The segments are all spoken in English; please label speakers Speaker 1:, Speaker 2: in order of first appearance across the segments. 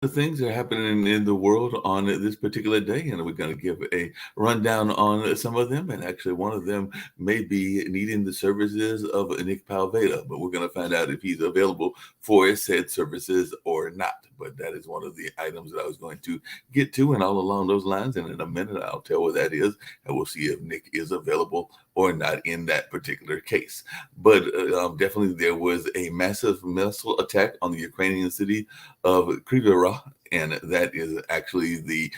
Speaker 1: The things that are happening in the world on this particular day, and we're going to give a rundown on some of them. And actually, one of them may be needing the services of Nick Palveda, but we're going to find out if he's available for said services or not. But that is one of the items that I was going to get to, and all along those lines. And in a minute, I'll tell what that is, and we'll see if Nick is available or not in that particular case. But definitely, there was a massive missile attack on the Ukrainian city of Kryvyi, and that is actually the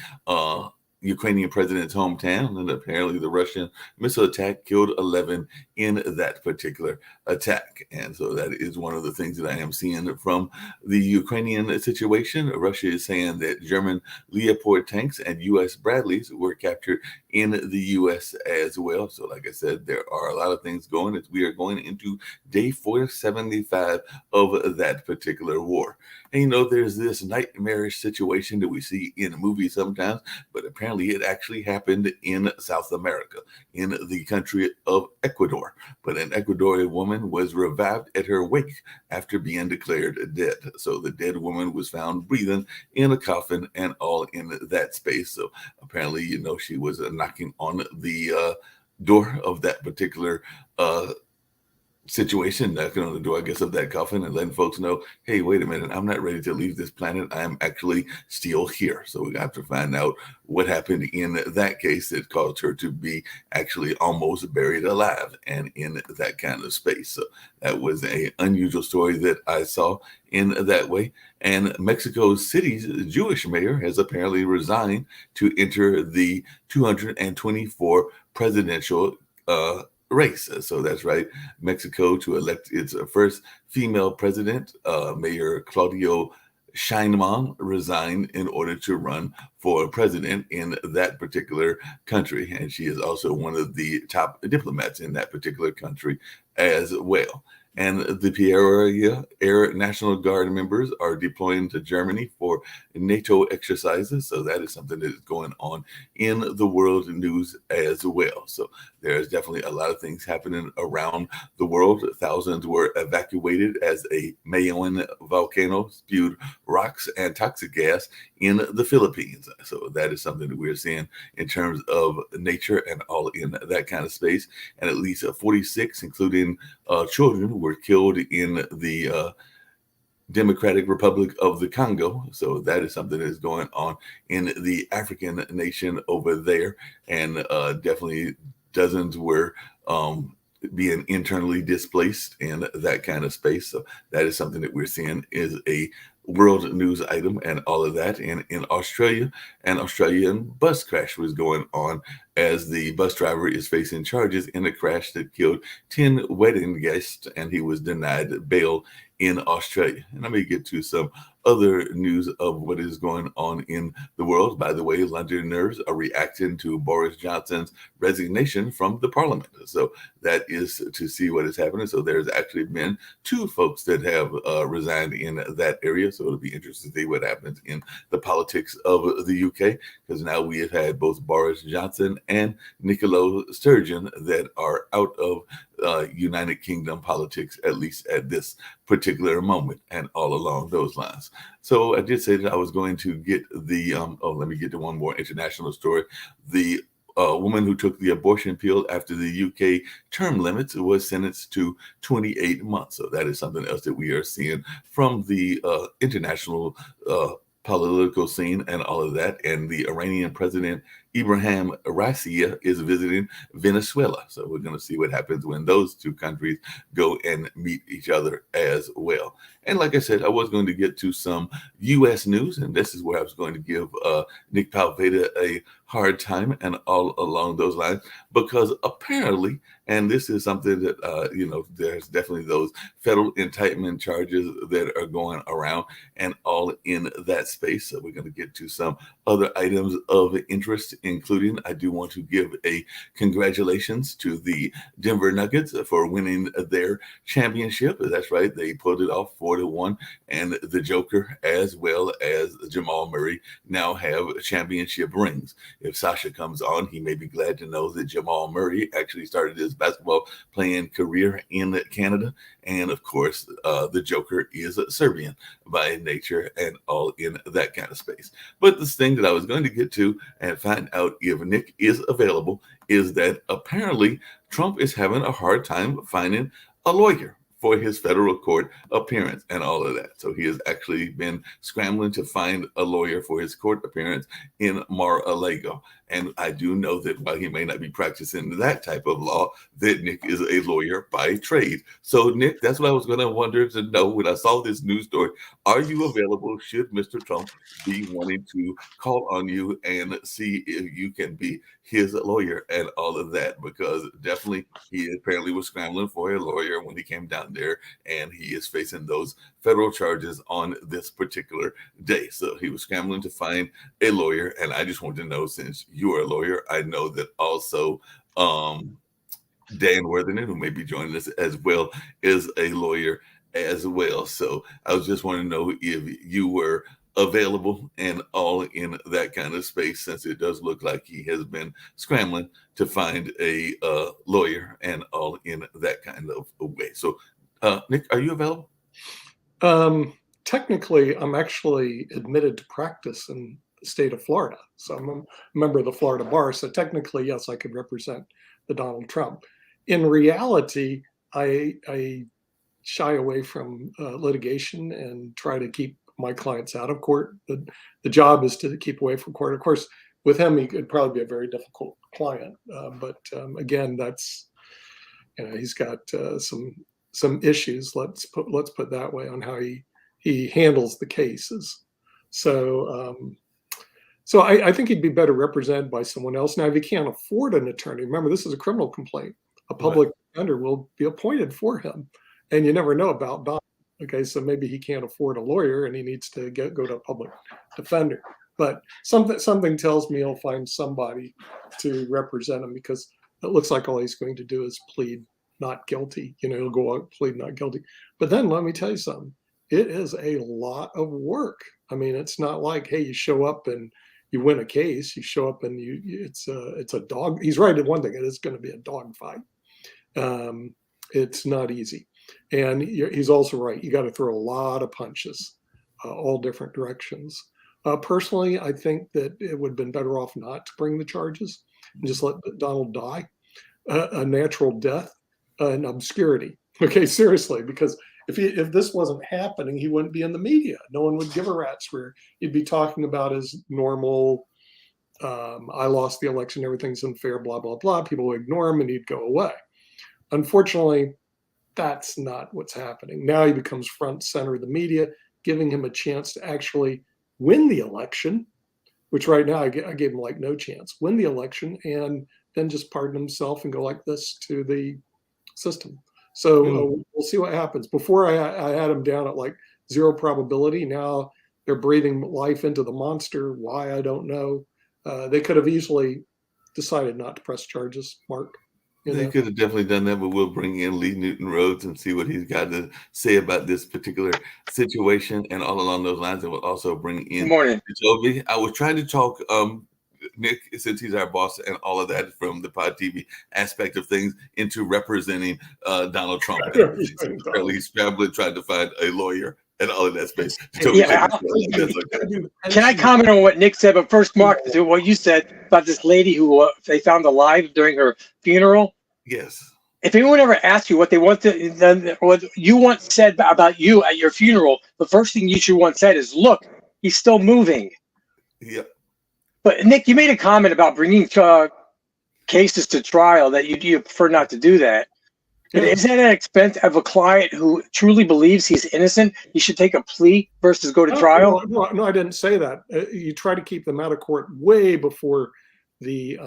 Speaker 1: Ukrainian president's hometown. And apparently, the Russian missile attack killed 11 in that particular attack. And so that is one of the things that I am seeing from the Ukrainian situation. Russia is saying that German Leopard tanks and U.S. Bradleys were captured in the U.S. as well. So, like I said, there are a lot of things going as we are going into day 475 of that particular war. And there's this nightmarish situation that we see in movies sometimes, but apparently it actually happened in South America, in the country of Ecuador. But an Ecuadorian woman was revived at her wake after being declared dead. So the dead woman was found breathing in a coffin and all in that space. So apparently, she was knocking on the door of that particular situation, knocking on the door, I guess, of that coffin and letting folks know, hey, wait a minute, I'm not ready to leave this planet. I'm actually still here. So we have to find out what happened in that case that caused her to be actually almost buried alive and in that kind of space. So that was an unusual story that I saw in that way. And Mexico City's Jewish mayor has apparently resigned to enter the 224 presidential race. So that's right, Mexico to elect its first female president, Mayor Claudio Sheinbaum, resigned in order to run for president in that particular country. And she is also one of the top diplomats in that particular country as well. And the Peoria Air National Guard members are deploying to Germany for NATO exercises. So that is something that is going on in the world news as well. So there's definitely a lot of things happening around the world. Thousands were evacuated as a Mayon volcano spewed rocks and toxic gas in the Philippines. So that is something that we're seeing in terms of nature and all in that kind of space. And at least 46, including children, were killed in the Democratic Republic of the Congo. So that is something that is going on in the African nation over there. And definitely dozens were being internally displaced in that kind of space. So that is something that we're seeing is a world news item and all of that. And in Australia, an Australian bus crash was going on as the bus driver is facing charges in a crash that killed 10 wedding guests, and he was denied bail in Australia. And let me get to some other news of what is going on in the world. By the way, Londoners are reacting to Boris Johnson's resignation from the parliament. So that is to see what is happening. So there's actually been 2 folks that have resigned in that area. So it'll be interesting to see what happens in the politics of the UK, because now we have had both Boris Johnson and Nicola Sturgeon that are out of United Kingdom politics, at least at this particular moment, and all along those lines. So I did say that I was going to get the, let me get to one more international story. The woman who took the abortion pill after the UK term limits was sentenced to 28 months. So that is something else that we are seeing from the international political scene and all of that. And the Iranian president Ibrahim Racia is visiting Venezuela. So we're going to see what happens when those two countries go and meet each other as well. And like I said, I was going to get to some U.S. news, and this is where I was going to give Nick Palveda a hard time and all along those lines, because apparently, and this is something that, there's definitely those federal indictment charges that are going around and all in that space. So we're going to get to some other items of interest, including I do want to give a congratulations to the Denver Nuggets for winning their championship. That's right. They pulled it off 4-1, and the Joker as well as Jamal Murray now have championship rings. If Sasha comes on, he may be glad to know that Jamal Murray actually started his basketball playing career in Canada. And of course, the Joker is Serbian by nature and all in that kind of space. But this thing that I was going to get to and find out if Nick is available is that apparently Trump is having a hard time finding a lawyer for his federal court appearance and all of that. So he has actually been scrambling to find a lawyer for his court appearance in Mar-a-Lago. And I do know that while he may not be practicing that type of law, that Nick is a lawyer by trade. So Nick, that's what I was going to wonder to know when I saw this news story. Are you available should Mr. Trump be wanting to call on you and see if you can be his lawyer and all of that? Because definitely he apparently was scrambling for a lawyer when he came down there, and he is facing those federal charges on this particular day. So he was scrambling to find a lawyer, and I just wanted to know, since you are a lawyer, I know that also Dan Worthington, who may be joining us as well, is a lawyer as well. So I was just wanting to know if you were available and all in that kind of space, since it does look like he has been scrambling to find a lawyer and all in that kind of way. So Nick, are you available?
Speaker 2: Technically, I'm actually admitted to practice in the state of Florida. So I'm a member of the Florida bar. So technically, yes, I could represent the Donald Trump. In reality, I shy away from litigation and try to keep my clients out of court. The job is to keep away from court. Of course, with him, he could probably be a very difficult client. But again, that's, he's got some issues. Let's put that way on how he handles the cases. So I think he'd be better represented by someone else. Now, if he can't afford an attorney, remember, this is a criminal complaint. A public defender will be appointed for him, and you never know about Don. Okay, so maybe he can't afford a lawyer and he needs to go to a public defender. But something tells me he'll find somebody to represent him, because it looks like all he's going to do is plead not guilty. He'll go out, plead not guilty. But then let me tell you something. It is a lot of work. I mean, it's not like, hey, you show up and you win a case. You show up and it's a dog. He's right at one thing. It is going to be a dog fight. It's not easy. And he's also right. You got to throw a lot of punches, all different directions. Personally, I think that it would have been better off not to bring the charges and just let Donald die a natural death in obscurity. Okay, seriously, because if this wasn't happening, he wouldn't be in the media. No one would give a rat's rear. He'd be talking about his normal, I lost the election, everything's unfair, blah, blah, blah. People would ignore him and he'd go away. Unfortunately, that's not what's happening. Now he becomes front center of the media, giving him a chance to actually win the election, which right now I gave him like no chance. Win the election and then just pardon himself and go like this to the system. So we'll see what happens. Before I had him down at like 0 probability. Now they're breathing life into the monster. Why, I don't know. They could have easily decided not to press charges, Mark.
Speaker 1: They could have definitely done that, but we'll bring in Lee Newton Rhodes and see what he's got to say about this particular situation and all along those lines. And we'll also bring in Joby. I was trying to talk Nick, since he's our boss and all of that from the Pod TV aspect of things, into representing Donald Trump. He's scrambling, trying to find a lawyer and all of that space.
Speaker 3: Can I comment on what Nick said? But first, Mark, to what you said about this lady who they found alive during her funeral.
Speaker 1: Yes.
Speaker 3: If anyone ever asks you what they want to, what you want said about you at your funeral, the first thing you should want said is, "Look, he's still moving."
Speaker 1: Yeah.
Speaker 3: But Nick, you made a comment about bringing cases to trial that you prefer not to do that.
Speaker 2: Yeah.
Speaker 3: Is that at expense of a client who truly believes he's innocent? He should take a plea versus go to trial?
Speaker 2: No, I didn't say that. You try to keep them out of court way before the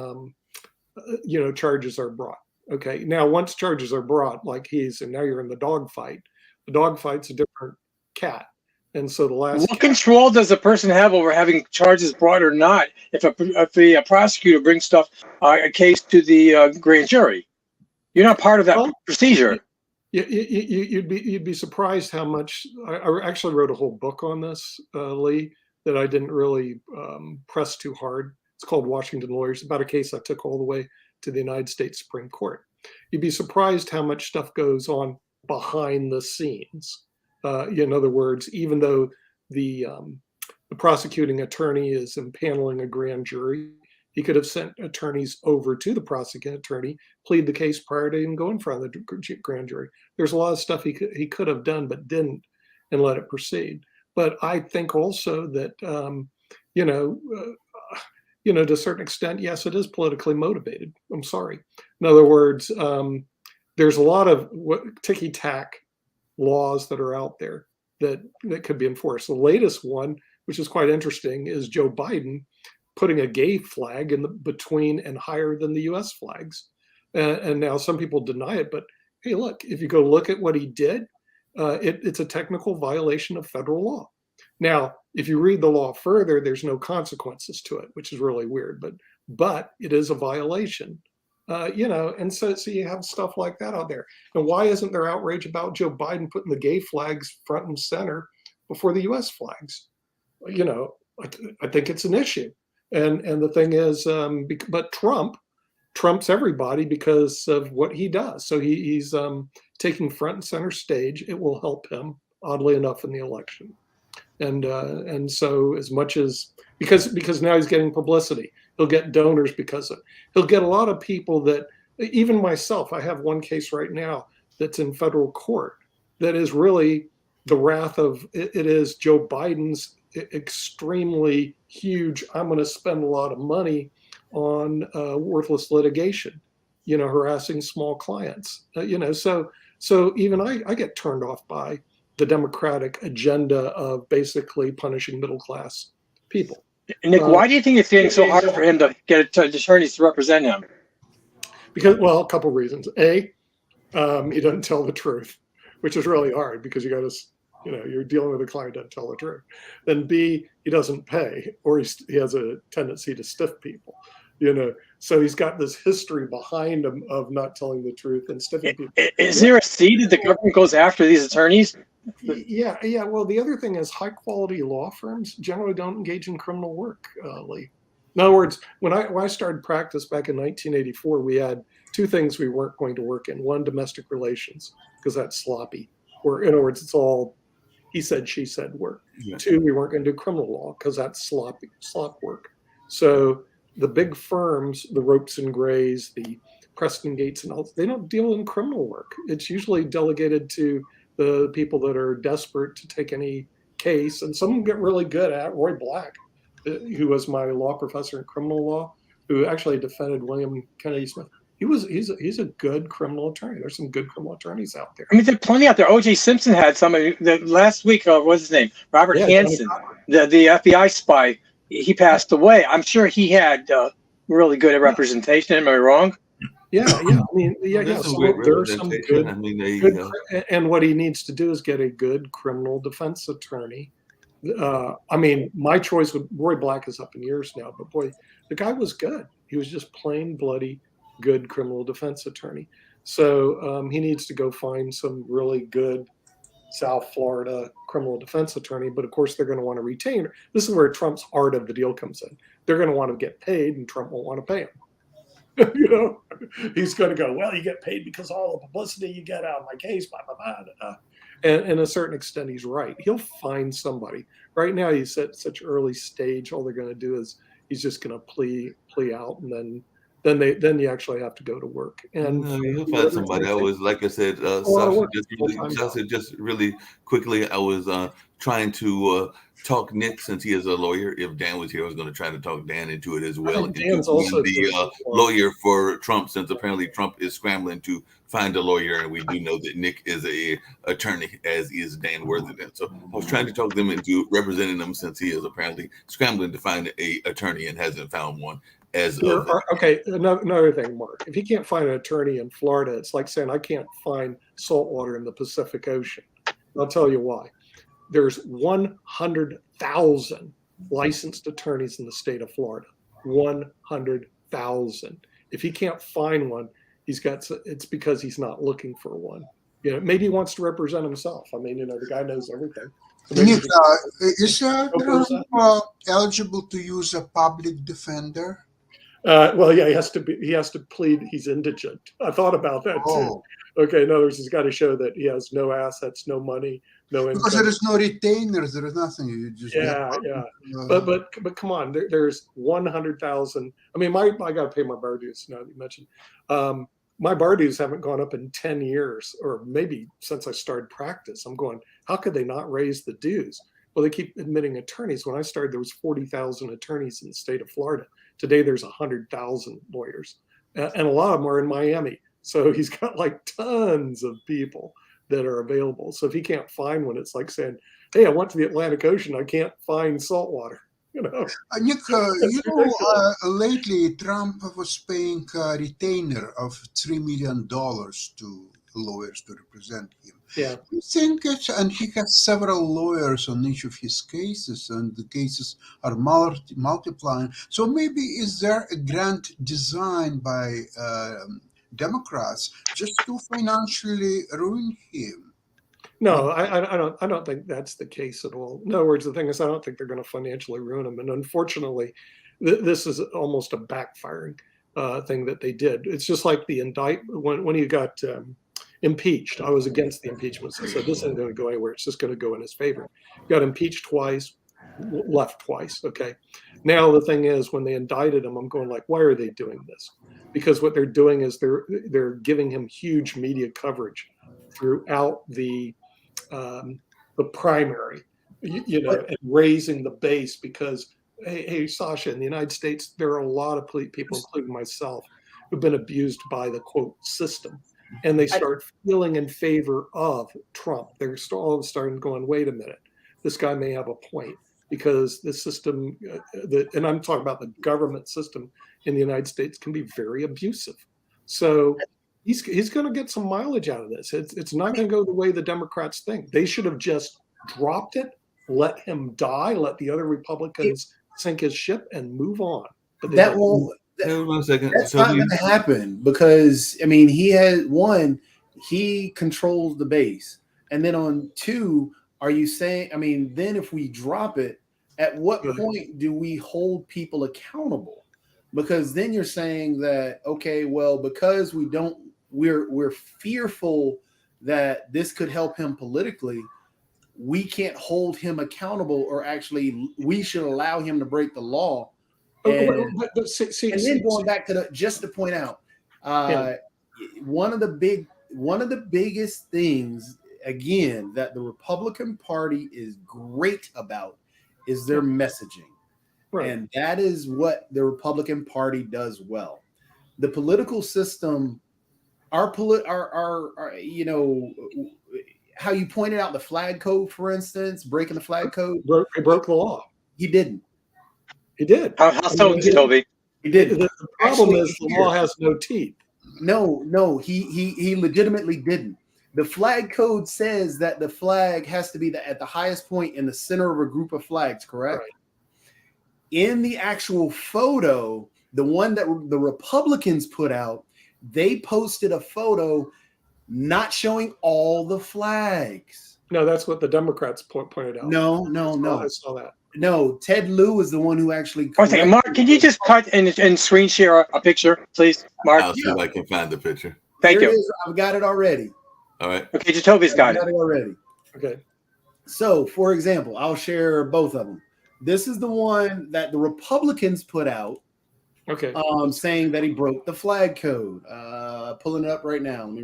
Speaker 2: charges are brought. Okay. Now, once charges are brought, like and now you're in the dog fight. The dog fight's a different cat. And so
Speaker 3: What control does a person have over having charges brought or not if a prosecutor brings a case to the grand jury? You're not part of that procedure.
Speaker 2: You'd be surprised how much. I actually wrote a whole book on this, Lee, that I didn't really press too hard. It's called Washington Lawyers, about a case I took all the way to the United States Supreme Court. You'd be surprised how much stuff goes on behind the scenes. In other words, even though the prosecuting attorney is impaneling a grand jury, he could have sent attorneys over to the prosecuting attorney, plead the case prior to even going in front of the grand jury. There's a lot of stuff he could have done but didn't, and let it proceed. But I think also that to a certain extent, yes, it is politically motivated. I'm sorry. In other words, there's a lot of ticky-tack laws that are out there that could be enforced. The latest one, which is quite interesting, is Joe Biden putting a gay flag in between and higher than the U.S. flags. And now some people deny it, but hey, look, if you go look at what he did, it's a technical violation of federal law. Now, if you read the law further, there's no consequences to it, which is really weird, but it is a violation. And so you have stuff like that out there. And why isn't there outrage about Joe Biden putting the gay flags front and center before the U.S. flags? I think it's an issue. And the thing is, but trumps everybody because of what he does. So he's taking front and center stage. It will help him, oddly enough, in the election. And so as much as because now he's getting publicity, he'll get donors because of it. He'll get a lot of people that, even myself, I have one case right now that's in federal court that is really the wrath of it is Joe Biden's extremely huge. I'm going to spend a lot of money on worthless litigation, harassing small clients, So even I get turned off by the Democratic agenda of basically punishing middle class people.
Speaker 3: Nick, why do you think it's getting so hard for him to get attorneys to represent him?
Speaker 2: Because, well, a couple reasons. A, he doesn't tell the truth, which is really hard because you got to, you're dealing with a client that doesn't tell the truth. Then B, he doesn't pay, or he has a tendency to stiff people. So he's got this history behind him of not telling the truth and stiffing people.
Speaker 3: Is there a seed that the government goes after these attorneys?
Speaker 2: Yeah. Well, the other thing is high quality law firms generally don't engage in criminal work, Lee. In other words, when I started practice back in 1984, we had two things we weren't going to work in. One, domestic relations, because that's sloppy. Or in other words, it's all he said, she said work. Yeah. Two, we weren't going to do criminal law because that's slop work. So the big firms, the Ropes and Grays, the Preston Gates and all, they don't deal in criminal work. It's usually delegated to the people that are desperate to take any case. And some get really good at Roy Black, who was my law professor in criminal law, who actually defended William Kennedy Smith. He's a good criminal attorney. There's some good criminal attorneys out there.
Speaker 3: I mean, there are plenty out there. O.J. Simpson had somebody last week. What's his name? Robert Hansen, the FBI spy. He passed away. I'm sure he had really good representation. Am I wrong?
Speaker 2: Yeah. I mean, So there are some good. And what he needs to do is get a good criminal defense attorney. My choice with Roy Black is up in years now, but boy, the guy was good. He was just plain bloody good criminal defense attorney. So he needs to go find some really good South Florida criminal defense attorney. But of course, they're going to want to retain her. This is where Trump's art of the deal comes in. They're going to want to get paid, and Trump won't want to pay him. He's going to go, well, you get paid because all the publicity you get out of my case, blah, blah, blah, blah. And in a certain extent, he's right. He'll find somebody. Right now, he's at such early stage. All they're going to do is he's just going to plea out, and then then you actually have to go to work. And
Speaker 1: No, you'll find somebody. I was, like I said,
Speaker 2: a lot of
Speaker 1: Sasha,
Speaker 2: work, full-time job.
Speaker 1: Sasha, just really quickly, I was trying to talk Nick, since he is a lawyer. If Dan was here, I was going to try to talk Dan into it as well.
Speaker 2: think Dan's also
Speaker 1: the lawyer for Trump, since apparently Trump is scrambling to find a lawyer, and we do know that Nick is a attorney, as is Dan Worthington. So I was trying to talk them into representing them, since he is apparently scrambling to find a attorney and hasn't found one.
Speaker 2: Okay, another thing, Mark. If he can't find an attorney in Florida, it's like saying I can't find salt water in the Pacific Ocean. I'll tell you why. There's 100,000 licensed attorneys in the state of Florida. 100,000. If he can't find one, it's because he's not looking for one. Maybe he wants to represent himself. I mean, the guy knows everything.
Speaker 4: Nick, is Trump eligible to use a public defender?
Speaker 2: Well, yeah, he has to plead he's indigent. I thought about that too. Okay, in other words, he's got to show that he has no assets, no money, no income.
Speaker 4: Because there is no retainers, there is nothing. You just
Speaker 2: But come on, there's 100,000. I mean, I got to pay my bar dues. Now that you mentioned, my bar dues haven't gone up in 10 years, or maybe since I started practice. I'm going, how could they not raise the dues? Well, they keep admitting attorneys. When I started, there was 40,000 attorneys in the state of Florida. Today, there's 100,000 lawyers, and a lot of them are in Miami. So he's got like tons of people that are available. So if he can't find one, it's like saying, hey, I went to the Atlantic Ocean. I can't find salt water.
Speaker 4: Nick, lately Trump was paying a retainer of $3 million to lawyers to represent him.
Speaker 2: Yeah.
Speaker 4: You think and he has several lawyers on each of his cases, and the cases are multiplying. So maybe is there a grand design by Democrats just to financially ruin him?
Speaker 2: No, I don't think that's the case at all. In other words, the thing is, I don't think they're going to financially ruin him. And unfortunately, this is almost a backfiring thing that they did. It's just like the indictment when he got impeached. I was against the impeachment. So I said, this isn't going to go anywhere. It's just going to go in his favor. Got impeached twice, left twice. Okay. Now the thing is, when they indicted him, I'm going like, why are they doing this? Because what they're doing is they're giving him huge media coverage throughout the primary, and raising the base, because hey, Sasha, in the United States, there are a lot of people, including myself, who've been abused by the quote system, and they start feeling in favor of Trump. They're all of a sudden going, wait a minute, this guy may have a point, because the system, and I'm talking about the government system in the United States, can be very abusive. So he's going to get some mileage out of this. It's not going to go the way the Democrats think. They should have just dropped it, let him die, let the other Republicans sink his ship, and move on. But
Speaker 5: that won't.
Speaker 1: One second.
Speaker 5: That's not going to happen, because I mean, he controls the base, and then on two, are you saying? I mean, then if we drop it, at what point do we hold people accountable? Because then you're saying that, okay, well, because we're fearful that this could help him politically, we can't hold him accountable, or actually we should allow him to break the law. And, then going back to just to point out, one of the biggest things, again, that the Republican Party is great about is their messaging. Right. And that is what the Republican Party does well. The political system, how you pointed out the flag code, for instance, breaking the flag code.
Speaker 2: He broke the law.
Speaker 5: He didn't.
Speaker 2: He did.
Speaker 3: How so, Toby?
Speaker 5: He did.
Speaker 2: The problem is the law has no teeth.
Speaker 5: No, he legitimately didn't. The flag code says that the flag has to be at the highest point in the center of a group of flags, correct? Right. In the actual photo, the one that the Republicans put out, they posted a photo not showing all the flags.
Speaker 2: No, that's what the Democrats pointed out.
Speaker 5: No.
Speaker 2: I saw that.
Speaker 5: No, Ted Lieu is the one who actually.
Speaker 3: One second, Mark, can you just cut and screen share a picture, please, Mark?
Speaker 1: I'll see if I can find the picture.
Speaker 3: Thank you.
Speaker 5: I've got it already.
Speaker 1: All right.
Speaker 3: Okay, Jacoby's got it
Speaker 5: already.
Speaker 2: Okay.
Speaker 5: So, for example, I'll share both of them. This is the one that the Republicans put out,
Speaker 2: Okay.
Speaker 5: saying that he broke the flag code. Pulling it up right now. Let me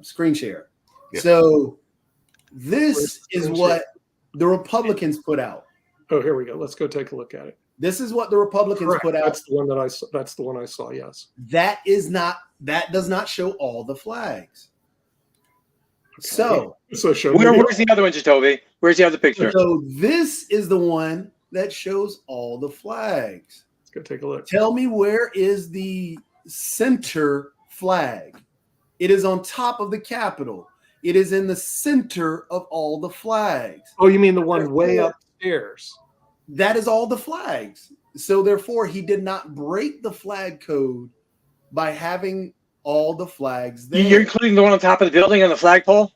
Speaker 5: screen share.
Speaker 1: Yeah.
Speaker 5: So this is what the Republicans put out.
Speaker 2: Oh, here we go. Let's go take a look at it.
Speaker 5: This is what the Republicans
Speaker 2: Correct.
Speaker 5: put out.
Speaker 2: That's the one that I saw. That's the one I saw. Yes.
Speaker 5: That does not show all the flags.
Speaker 2: Okay.
Speaker 5: So
Speaker 2: show
Speaker 3: Where's the other one, Jacoby? Where's the other picture?
Speaker 5: So this is the one that shows all the flags.
Speaker 2: Let's go take a look.
Speaker 5: Tell me, where is the center flag? It is on top of the Capitol. It is in the center of all the flags.
Speaker 2: Oh, you mean the one way upstairs?
Speaker 5: That is all the flags. So therefore, he did not break the flag code by having all the flags there.
Speaker 3: You're including the one on top of the building on the flagpole?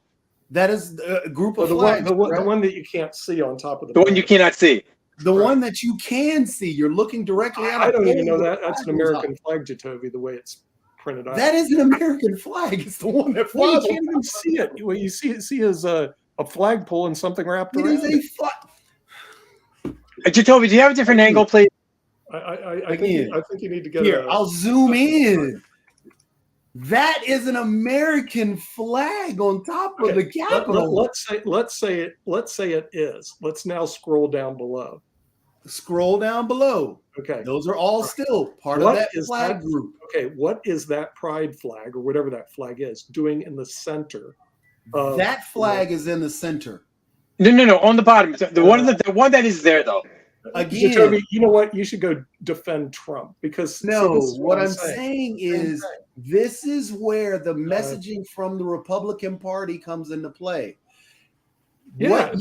Speaker 5: That is a group of
Speaker 2: the
Speaker 5: flags.
Speaker 2: the one that you can't see on top of
Speaker 3: The one you cannot see.
Speaker 5: The one that you can see. You're looking directly at.
Speaker 2: I don't even know that. That's an American flag, Jacoby, the way it's printed out.
Speaker 5: That is an American flag. It's the one that
Speaker 2: Well,
Speaker 5: flies.
Speaker 2: you can't even see it. Well, you see as a flagpole and something wrapped
Speaker 5: It
Speaker 2: around
Speaker 5: is a flag.
Speaker 3: Jacoby, do you have a different angle, please?
Speaker 2: I think you need to get
Speaker 5: Here, I'll zoom in. That is an American flag on top of the Capitol.
Speaker 2: Let's say it is. Let's now scroll down below.
Speaker 5: Scroll down below.
Speaker 2: Okay.
Speaker 5: Those are all still part
Speaker 2: What
Speaker 5: of that
Speaker 2: is
Speaker 5: flag
Speaker 2: that?
Speaker 5: group.
Speaker 2: Okay, what is that pride flag or whatever that flag is doing in the center?
Speaker 5: That flag is in the center.
Speaker 3: No, on the bottom. The one that is there, though.
Speaker 5: Again,
Speaker 2: Jacoby, you know what? You should go defend Trump because
Speaker 5: no,
Speaker 2: this is
Speaker 5: what I'm saying is this is where the messaging from the Republican Party comes into play.
Speaker 2: Yeah,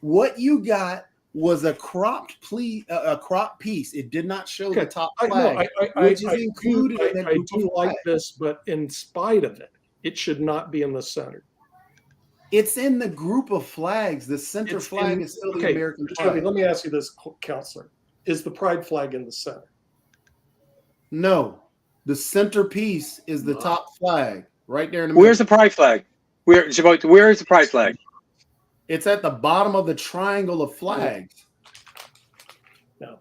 Speaker 5: what you got was a cropped piece. It did not show the top flag, which is included in that
Speaker 2: I
Speaker 5: group
Speaker 2: do
Speaker 5: of
Speaker 2: like
Speaker 5: flags.
Speaker 2: this, but in spite of it, it should not be in the center.
Speaker 5: It's in the group of flags. The center flag is still the American
Speaker 2: Jacoby,
Speaker 5: flag.
Speaker 2: let me ask you this, Counselor. Is the pride flag in the center?
Speaker 5: No, the centerpiece is the top flag right there in the
Speaker 3: Where's the pride flag? Where is the pride flag?
Speaker 5: It's at the bottom of the triangle of flags.
Speaker 2: No,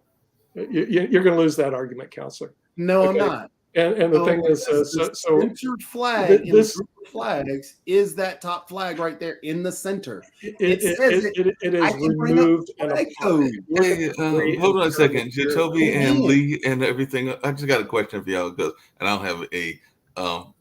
Speaker 2: you're going to lose that argument, Counselor.
Speaker 5: No,
Speaker 2: Okay.
Speaker 5: I'm not.
Speaker 2: And the thing is,
Speaker 5: the center flag in
Speaker 2: this-
Speaker 5: the group of flags is that top flag right there in the center.
Speaker 2: it
Speaker 5: I
Speaker 2: is
Speaker 5: can bring up
Speaker 2: removed and
Speaker 5: flag
Speaker 2: apart.
Speaker 5: code.
Speaker 1: Hey, hold on a second, Jacoby and Lee and everything. I just got a question for y'all because, and I'll have a, well,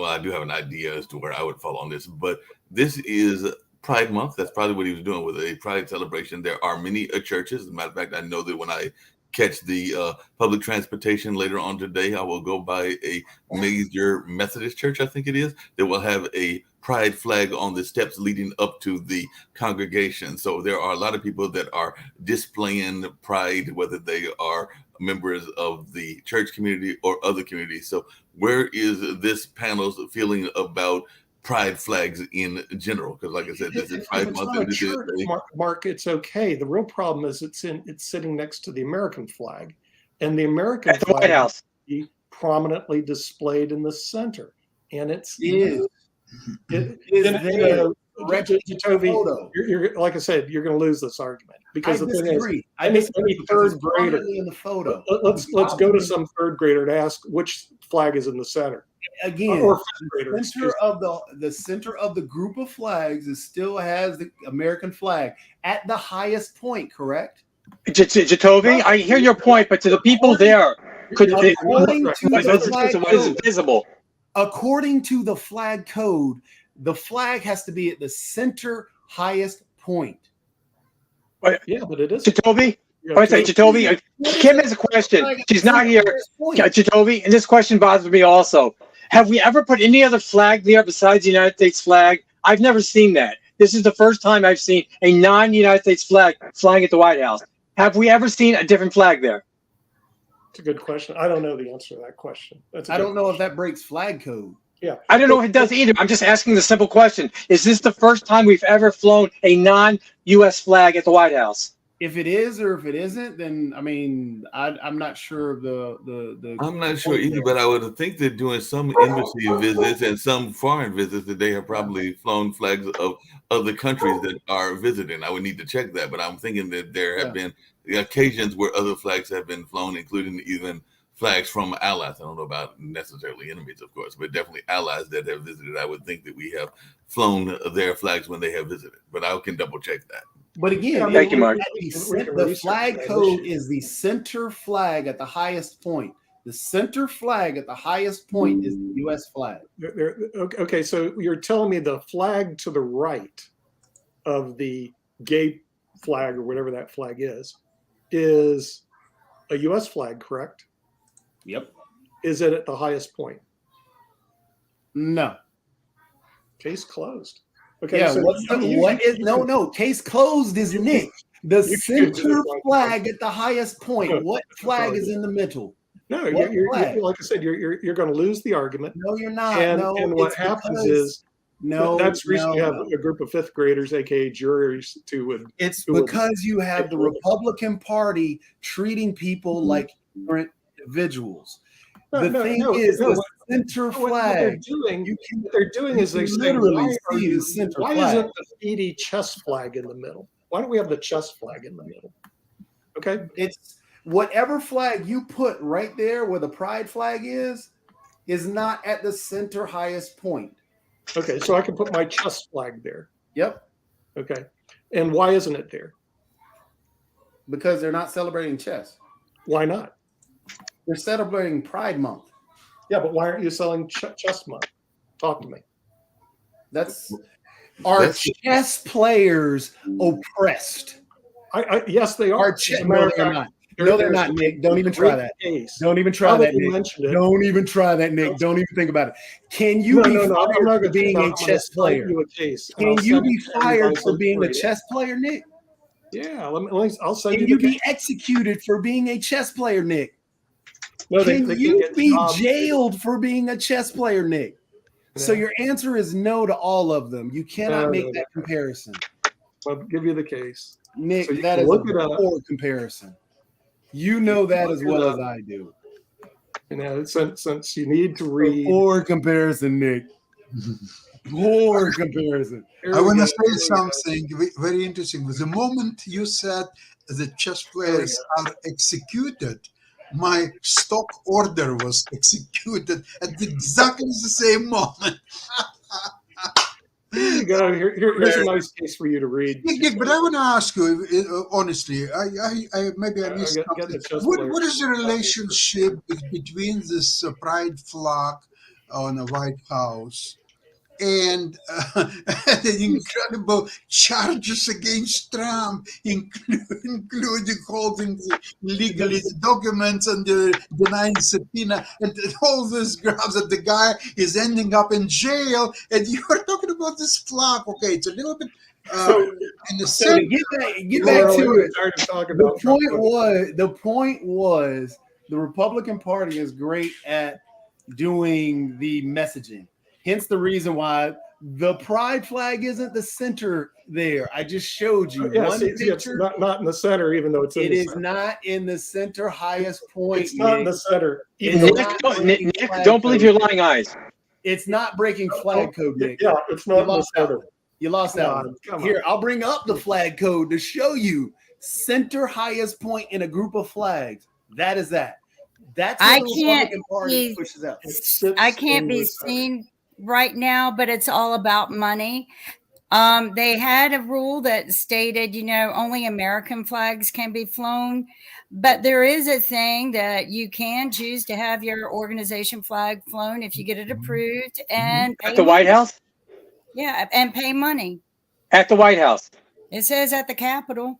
Speaker 1: I do have an idea as to where I would fall on this, but this is Pride Month. That's probably what he was doing with a Pride celebration. There are many churches. As a matter of fact, I know that when I catch the public transportation later on today, I will go by a major Methodist church, I think it is, that will have a pride flag on the steps leading up to the congregation. So there are a lot of people that are displaying pride, whether they are members of the church community or other communities. So where is this panel's feeling about pride flags in general? Because like I said, this is Pride Month. And this is
Speaker 2: Mark, it's okay. The real problem is it's sitting next to the American flag, and the American
Speaker 3: At the
Speaker 2: flag
Speaker 3: White House.
Speaker 2: is prominently displayed in the center, and it's
Speaker 5: Is
Speaker 2: Jacoby, you're like I said, you're going to lose this argument because
Speaker 5: I
Speaker 2: the thing is,
Speaker 5: disagree.
Speaker 2: any third grader
Speaker 5: in the photo.
Speaker 2: let's go to some third grader to ask which flag is in the center.
Speaker 5: Again,
Speaker 2: Or fifth grader,
Speaker 5: the center of the center of the group of flags is still has the American flag at the highest point, correct?
Speaker 3: Jacoby, I hear your point, but to the people there,
Speaker 5: According to the flag
Speaker 3: what is
Speaker 5: code,
Speaker 3: visible?
Speaker 5: according to the flag code, the flag has to be at the center highest point.
Speaker 2: Yeah, but it is.
Speaker 3: Jacoby,
Speaker 2: Yeah,
Speaker 3: wait a second, Jacoby, Kim has a question. She's not here. Jacoby, and this question bothers me also. Have we ever put any other flag there besides the United States flag? I've never seen that. This is the first time I've seen a non-United States flag flying at the White House. Have we ever seen a different flag there?
Speaker 2: It's a good question. I don't know the answer to that question.
Speaker 5: I don't know if that breaks flag code.
Speaker 2: Yeah,
Speaker 3: I don't know if it does either. I'm just asking the simple question. Is this the first time we've ever flown a non-U.S. flag at the White House?
Speaker 5: If it is or if it isn't, then I mean, I'm not sure of the.
Speaker 1: I'm not sure either, but I would think that doing some embassy visits and some foreign visits that they have probably flown flags of other countries that are visiting. I would need to check that, but I'm thinking that there have been occasions where other flags have been flown, including even flags from allies. I don't know about necessarily enemies, of course, but definitely allies that have visited. I would think that we have flown their flags when they have visited, but I can double check that.
Speaker 5: But again,
Speaker 3: Thank you, Mark.
Speaker 5: The flag code is the center flag at the highest point. The center flag at the highest point is the U.S. flag.
Speaker 2: Okay, so you're telling me the flag to the right of the gay flag or whatever that flag is a U.S. flag, correct?
Speaker 5: Yep.
Speaker 2: Is it at the highest point?
Speaker 5: No.
Speaker 2: Case closed. Okay.
Speaker 5: Yeah.
Speaker 2: So
Speaker 5: no? Case closed is Nick. The center flag at the highest point. What flag is in the middle?
Speaker 2: No, you're like I said, you're going to lose the argument.
Speaker 5: No, you're not.
Speaker 2: And what happens is that's the reason you have a group of fifth graders, aka juries,
Speaker 5: It's because you have the Republican Party treating people like different individuals. The center flag.
Speaker 2: What they're doing is they say,
Speaker 5: literally see the center
Speaker 2: why
Speaker 5: flag.
Speaker 2: isn't the Fiji chess flag in the middle? Why don't we have the chess flag in the middle? Okay.
Speaker 5: It's whatever flag you put right there where the pride flag is not at the center highest point.
Speaker 2: Okay, so I can put my chess flag there.
Speaker 5: Yep.
Speaker 2: Okay. And why isn't it there?
Speaker 5: Because they're not celebrating chess.
Speaker 2: Why not?
Speaker 5: They're celebrating Pride Month.
Speaker 2: Yeah, but why aren't you selling chess month? Talk to me.
Speaker 5: Are chess players oppressed?
Speaker 2: Yes, they are.
Speaker 5: No, they're not. No, they're not, Nick. Don't even try that. Don't even try that, Nick. Don't even try that, Nick. Don't even think about it. Can you be fired for being a chess player? Can you be fired for being a chess player, Nick?
Speaker 2: Yeah, I'll send you.
Speaker 5: Can you be executed for being a chess player, Nick?
Speaker 2: No,
Speaker 5: Can you be jailed for being a chess player, Nick?
Speaker 2: Yeah.
Speaker 5: So your answer is no to all of them. You cannot make that comparison.
Speaker 2: I'll give you the case.
Speaker 5: Nick,
Speaker 2: So
Speaker 5: that is a poor comparison. You know that as well as I do.
Speaker 2: You know, since you need to read.
Speaker 5: Poor comparison, Nick. Poor comparison.
Speaker 4: I want to say something very interesting. The moment you said the chess players are executed, my stock order was executed at exactly the same moment.
Speaker 2: Here you go. Here's a nice case for you to read.
Speaker 4: Nick, but I want to ask you honestly. I maybe I missed something. What is the relationship between this pride flag on the White House and the incredible charges against Trump, including holding the legally documents and denying subpoena, and all this graphs that the guy is ending up in jail, and you're talking about this flag. Okay, it's a little bit in the sense.
Speaker 5: Get back to it. The point was the Republican Party is great at doing the messaging. Hence the reason why the pride flag isn't the center there. I just showed you one picture.
Speaker 2: It's not in the center, even though it's in the center.
Speaker 5: It is not in the center highest point.
Speaker 2: It's not in the center.
Speaker 3: Nick, don't believe your lying eyes.
Speaker 5: It's not breaking flag code, Nick.
Speaker 2: Yeah, it's not in the center.
Speaker 5: You lost that one. Here, I'll bring up the flag code to show you center highest point in a group of flags. That is that. That's what the Republican Party pushes out.
Speaker 6: I can't be seen right now, but it's all about money. They had a rule that stated, only American flags can be flown, but there is a thing that you can choose to have your organization flag flown if you get it approved and
Speaker 3: at the White House.
Speaker 6: Yeah, and pay money
Speaker 3: at the White House.
Speaker 6: It says at the Capitol.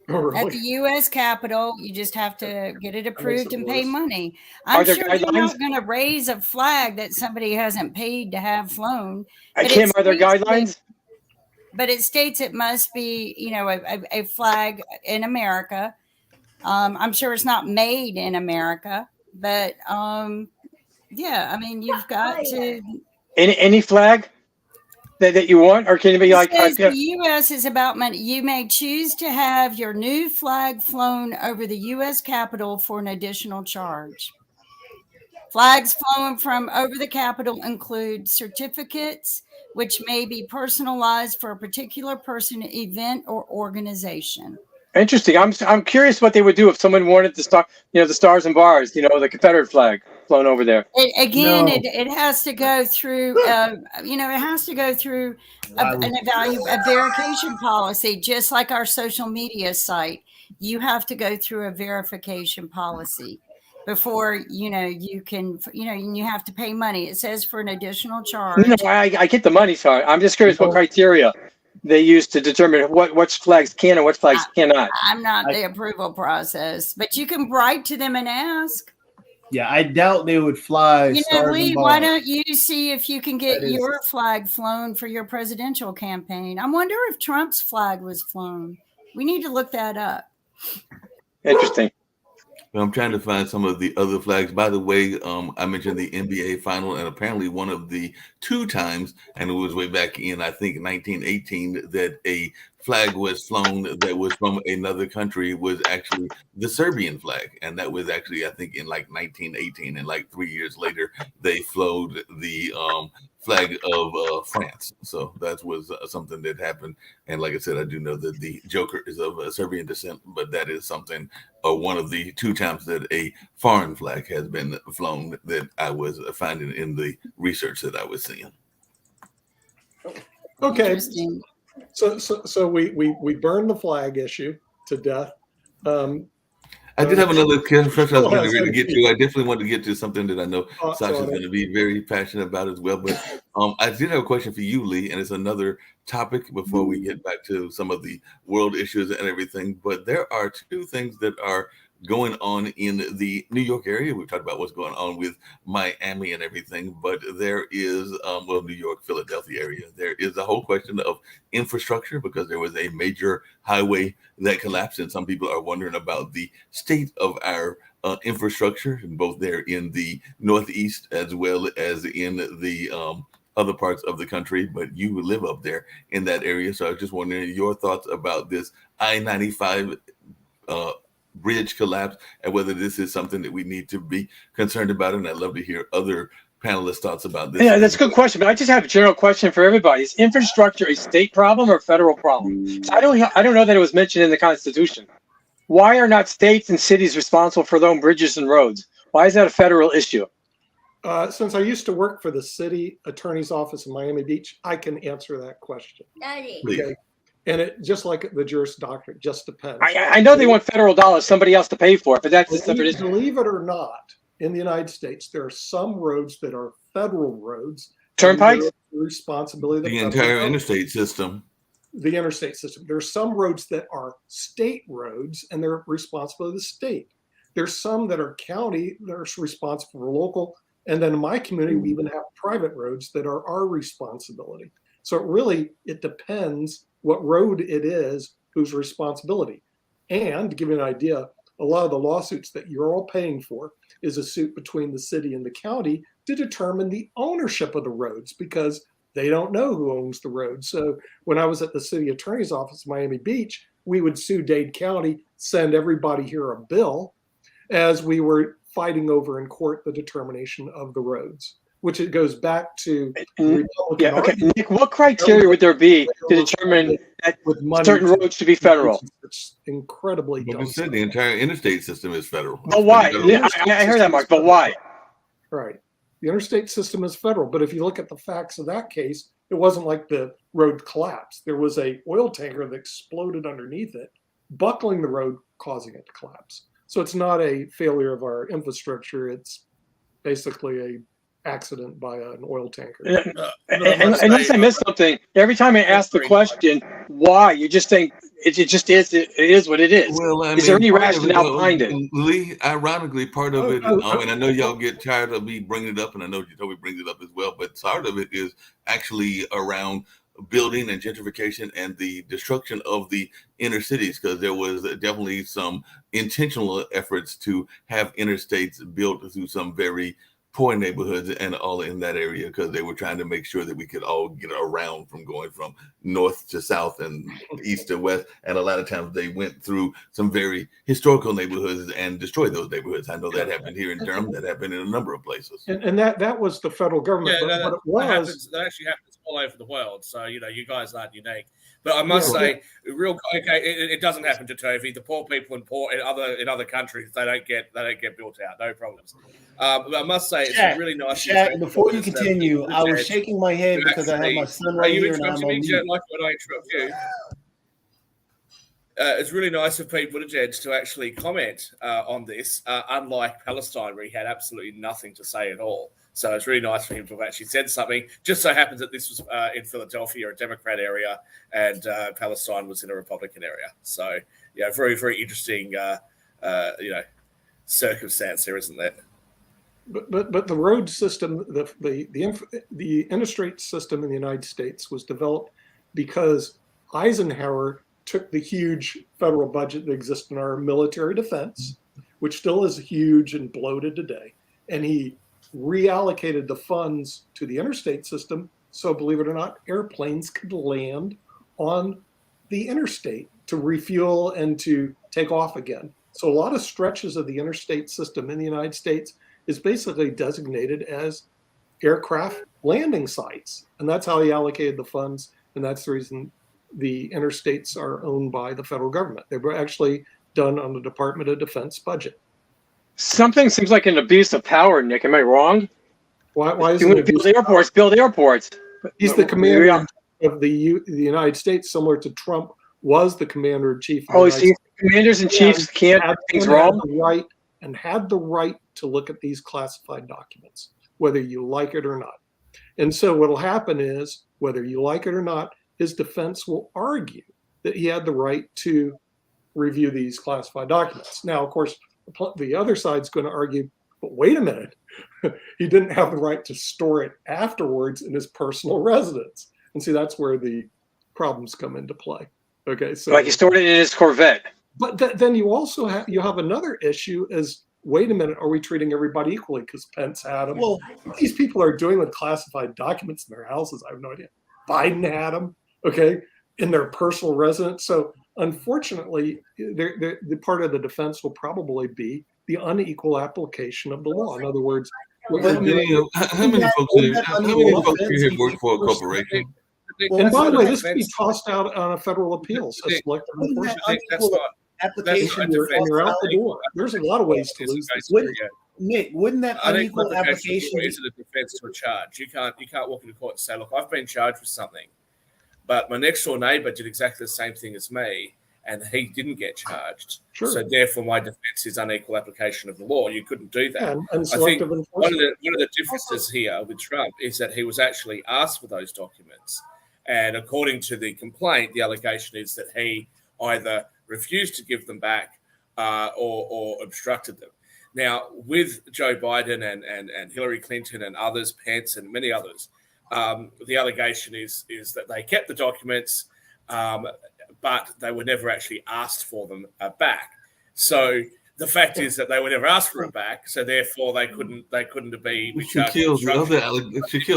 Speaker 2: Oh, really?
Speaker 6: At the U.S. Capitol, you just have to get it approved and pay money. I'm sure you're not going to raise a flag that somebody hasn't paid to have flown.
Speaker 3: Kim, are there guidelines?
Speaker 6: But it states it must be, a flag in America. I'm sure it's not made in America, but yeah, I mean, you've got to.
Speaker 3: Any flag? that you want, or can it be like?
Speaker 6: It says the U.S. is about money. You may choose to have your new flag flown over the U.S. Capitol for an additional charge. Flags flown from over the Capitol include certificates, which may be personalized for a particular person, event, or organization.
Speaker 3: Interesting. I'm curious what they would do if someone wanted the the stars and bars, the Confederate flag flown over there.
Speaker 6: It has to go through, it has to go through a verification policy, just like our social media site. You have to go through a verification policy before, you can, you have to pay money. It says for an additional charge.
Speaker 3: No, I get the money, sorry. I'm just curious what criteria they use to determine which flags can and what flags cannot.
Speaker 6: I'm not the approval process, but you can write to them and ask.
Speaker 5: Yeah, I doubt they would fly.
Speaker 6: Lee, why don't you see if you can get your flag flown for your presidential campaign? I wonder if Trump's flag was flown. We need to look that up.
Speaker 3: Interesting.
Speaker 1: I'm trying to find some of the other flags. By the way, I mentioned the NBA final, and apparently one of the 2 times, and it was way back in, I think, 1918, that a flag was flown that was from another country was actually the Serbian flag. And that was actually, I think, in like 1918. And like 3 years later, they flowed the flag of France. So that was something that happened. And like I said, I do know that the Joker is of Serbian descent, but that is something, one of the 2 times that a foreign flag has been flown that I was finding in the research that I was seeing.
Speaker 2: Okay. So we burned the flag issue to death.
Speaker 1: I did have another question I was going to get to. I definitely want to get to something that I know Sasha's going to be very passionate about as well. But I did have a question for you, Lee, and it's another topic before we get back to some of the world issues and everything. But there are 2 things that are going on in the New York area. We've talked about what's going on with Miami and everything, but there is, New York, Philadelphia area. There is a whole question of infrastructure because there was a major highway that collapsed, and some people are wondering about the state of our infrastructure, both there in the Northeast as well as in the other parts of the country. But you live up there in that area, so I was just wondering your thoughts about this I-95 bridge collapse and whether this is something that we need to be concerned about. And I'd love to hear other panelists' thoughts about this.
Speaker 3: Yeah, that's a good question. But I just have a general question for everybody: is infrastructure a state problem or a federal problem? I don't know that it was mentioned in the Constitution. Why are not states and cities responsible for their own bridges and roads? Why is that a federal issue?
Speaker 2: Since I used to work for the city attorney's office in Miami Beach, I can answer that question. Okay. And it, just like the Juris Doctorate, just depends.
Speaker 3: I know they want federal dollars, somebody else to pay for it, but that's a separate issue.
Speaker 2: Believe it or not, in the United States, there are some roads that are federal roads.
Speaker 3: Turnpikes?
Speaker 2: The responsibility of
Speaker 1: the entire interstate system.
Speaker 2: The interstate system. There are some roads that are state roads, and they're responsible of the state. There's some that are county, they're responsible for local. And then in my community, we even have private roads that are our responsibility. So it depends what road it is, whose responsibility. And to give you an idea, a lot of the lawsuits that you're all paying for is a suit between the city and the county to determine the ownership of the roads because they don't know who owns the road. So when I was at the city attorney's office in Miami Beach, we would sue Dade County, send everybody here a bill as we were fighting over in court the determination of the roads, which it goes back to.
Speaker 3: Nick, what criteria would there be to determine that certain roads should be federal?
Speaker 2: It's incredibly dumb.
Speaker 1: You said the entire interstate system is federal.
Speaker 3: But why? I heard that, Mark, but why?
Speaker 2: Right. The interstate system is federal, but if you look at the facts of that case, it wasn't like the road collapsed. There was a oil tanker that exploded underneath it, buckling the road, causing it to collapse. So it's not a failure of our infrastructure. It's basically a accident by an oil tanker.
Speaker 3: Unless I missed something, every time I ask the question, why, you just think it just is. It is what it is.
Speaker 1: Well,
Speaker 3: is there any rationale behind it?
Speaker 1: Lee, ironically, part of it, and I know y'all get tired of me bringing it up, and I know Jacoby brings it up as well, but part of it is actually around building and gentrification and the destruction of the inner cities, because there was definitely some intentional efforts to have interstates built through some very poor neighborhoods and all in that area because they were trying to make sure that we could all get around from going from north to south and east to west. And a lot of times they went through some very historical neighborhoods and destroyed those neighborhoods. I know that happened here in Durham. That happened in a number of places.
Speaker 2: And that was the federal government.
Speaker 7: Yeah,
Speaker 2: but it was
Speaker 7: that actually happens all over the world. So you guys aren't unique. But I must say, it doesn't happen to Tovi. The poor people in other countries, they don't get built out. No problems. But I must say, it's really nice.
Speaker 5: Shaq, before you continue, I was shaking my head because I have my son right here and I'm on mute.
Speaker 7: Like when I interrupt you. It's really nice of Pete Buttigieg to actually comment on this, unlike Palestine, where he had absolutely nothing to say at all. So it's really nice for him to have actually said something. Just so happens that this was in Philadelphia, a Democrat area, and Palestine was in a Republican area. So, yeah, very, very interesting, circumstance here, isn't there?
Speaker 2: But the road system, the interstate system in the United States was developed because Eisenhower took the huge federal budget that exists in our military defense, which still is huge and bloated today, and he reallocated the funds to the interstate system. So believe it or not, airplanes could land on the interstate to refuel and to take off again. So a lot of stretches of the interstate system in the United States is basically designated as aircraft landing sites. And that's how he allocated the funds. And that's the reason the interstates are owned by the federal government. They were actually done on the Department of Defense budget.
Speaker 3: Something seems like an abuse of power, Nick. Am I wrong?
Speaker 2: Why is
Speaker 3: it build airports?
Speaker 2: He's the commander of the United States, similar to Trump was the commander in chief.
Speaker 3: Oh, see, commanders in chiefs can't do things wrong.
Speaker 2: Had the right to look at these classified documents, whether you like it or not. And so what will happen is, whether you like it or not, his defense will argue that he had the right to review these classified documents. Now, of course, the other side's going to argue, but wait a minute, he didn't have the right to store it afterwards in his personal residence. And see, that's where the problems come into play. Okay, so
Speaker 3: like he stored it in his Corvette.
Speaker 2: But then you also have another issue is, wait a minute, are we treating everybody equally? Because Pence had them. Well, what these people are doing with classified documents in their houses, I have no idea. Biden had them, okay, in their personal residence. So unfortunately, the part of the defense will probably be the unequal application of the law. In other words,
Speaker 1: how many folks here work for a corporation?
Speaker 2: Well, and by the way, this can be tossed out on a federal appeal. So selective enforcement. Application, you're out the door. There's a lot of ways to lose this.
Speaker 5: Nick, wouldn't that unequal application
Speaker 7: is a defense to a charge? You can't walk into court and say, look, I've been charged with something, but my next door neighbor did exactly the same thing as me, and he didn't get charged. Sure. So therefore, my defense is unequal application of the law. You couldn't do that.
Speaker 2: And
Speaker 7: I think one of the differences here with Trump is that he was actually asked for those documents, and according to the complaint, the allegation is that he either refused to give them back or obstructed them. Now, with Joe Biden and Hillary Clinton and others, Pence and many others, the allegation is that they kept the documents, but they were never actually asked for them back. So the fact is that they were never asked for it back, so therefore they couldn't be charged.
Speaker 1: Shaquille,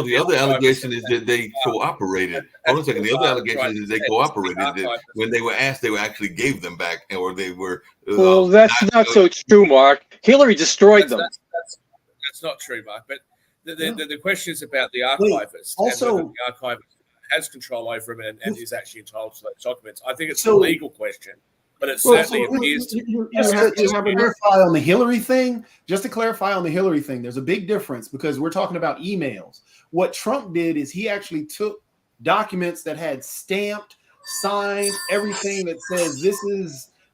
Speaker 1: the other allegation is that they cooperated. Hold on a second. The other allegation is they cooperated. That when they were asked, they actually gave them back, or they were.
Speaker 3: Well, that's not so true, Mark. Hillary destroyed them.
Speaker 7: That's not true, Mark. But the question is about the archivist.
Speaker 5: Also,
Speaker 7: and the archivist has control over him and is actually entitled to those documents. I think it's a legal question. But it certainly appears to
Speaker 5: just to clarify on the Hillary thing. Just to clarify on the Hillary thing, there's a big difference because we're talking about emails. What Trump did is he actually took documents that had stamped, signed, everything that says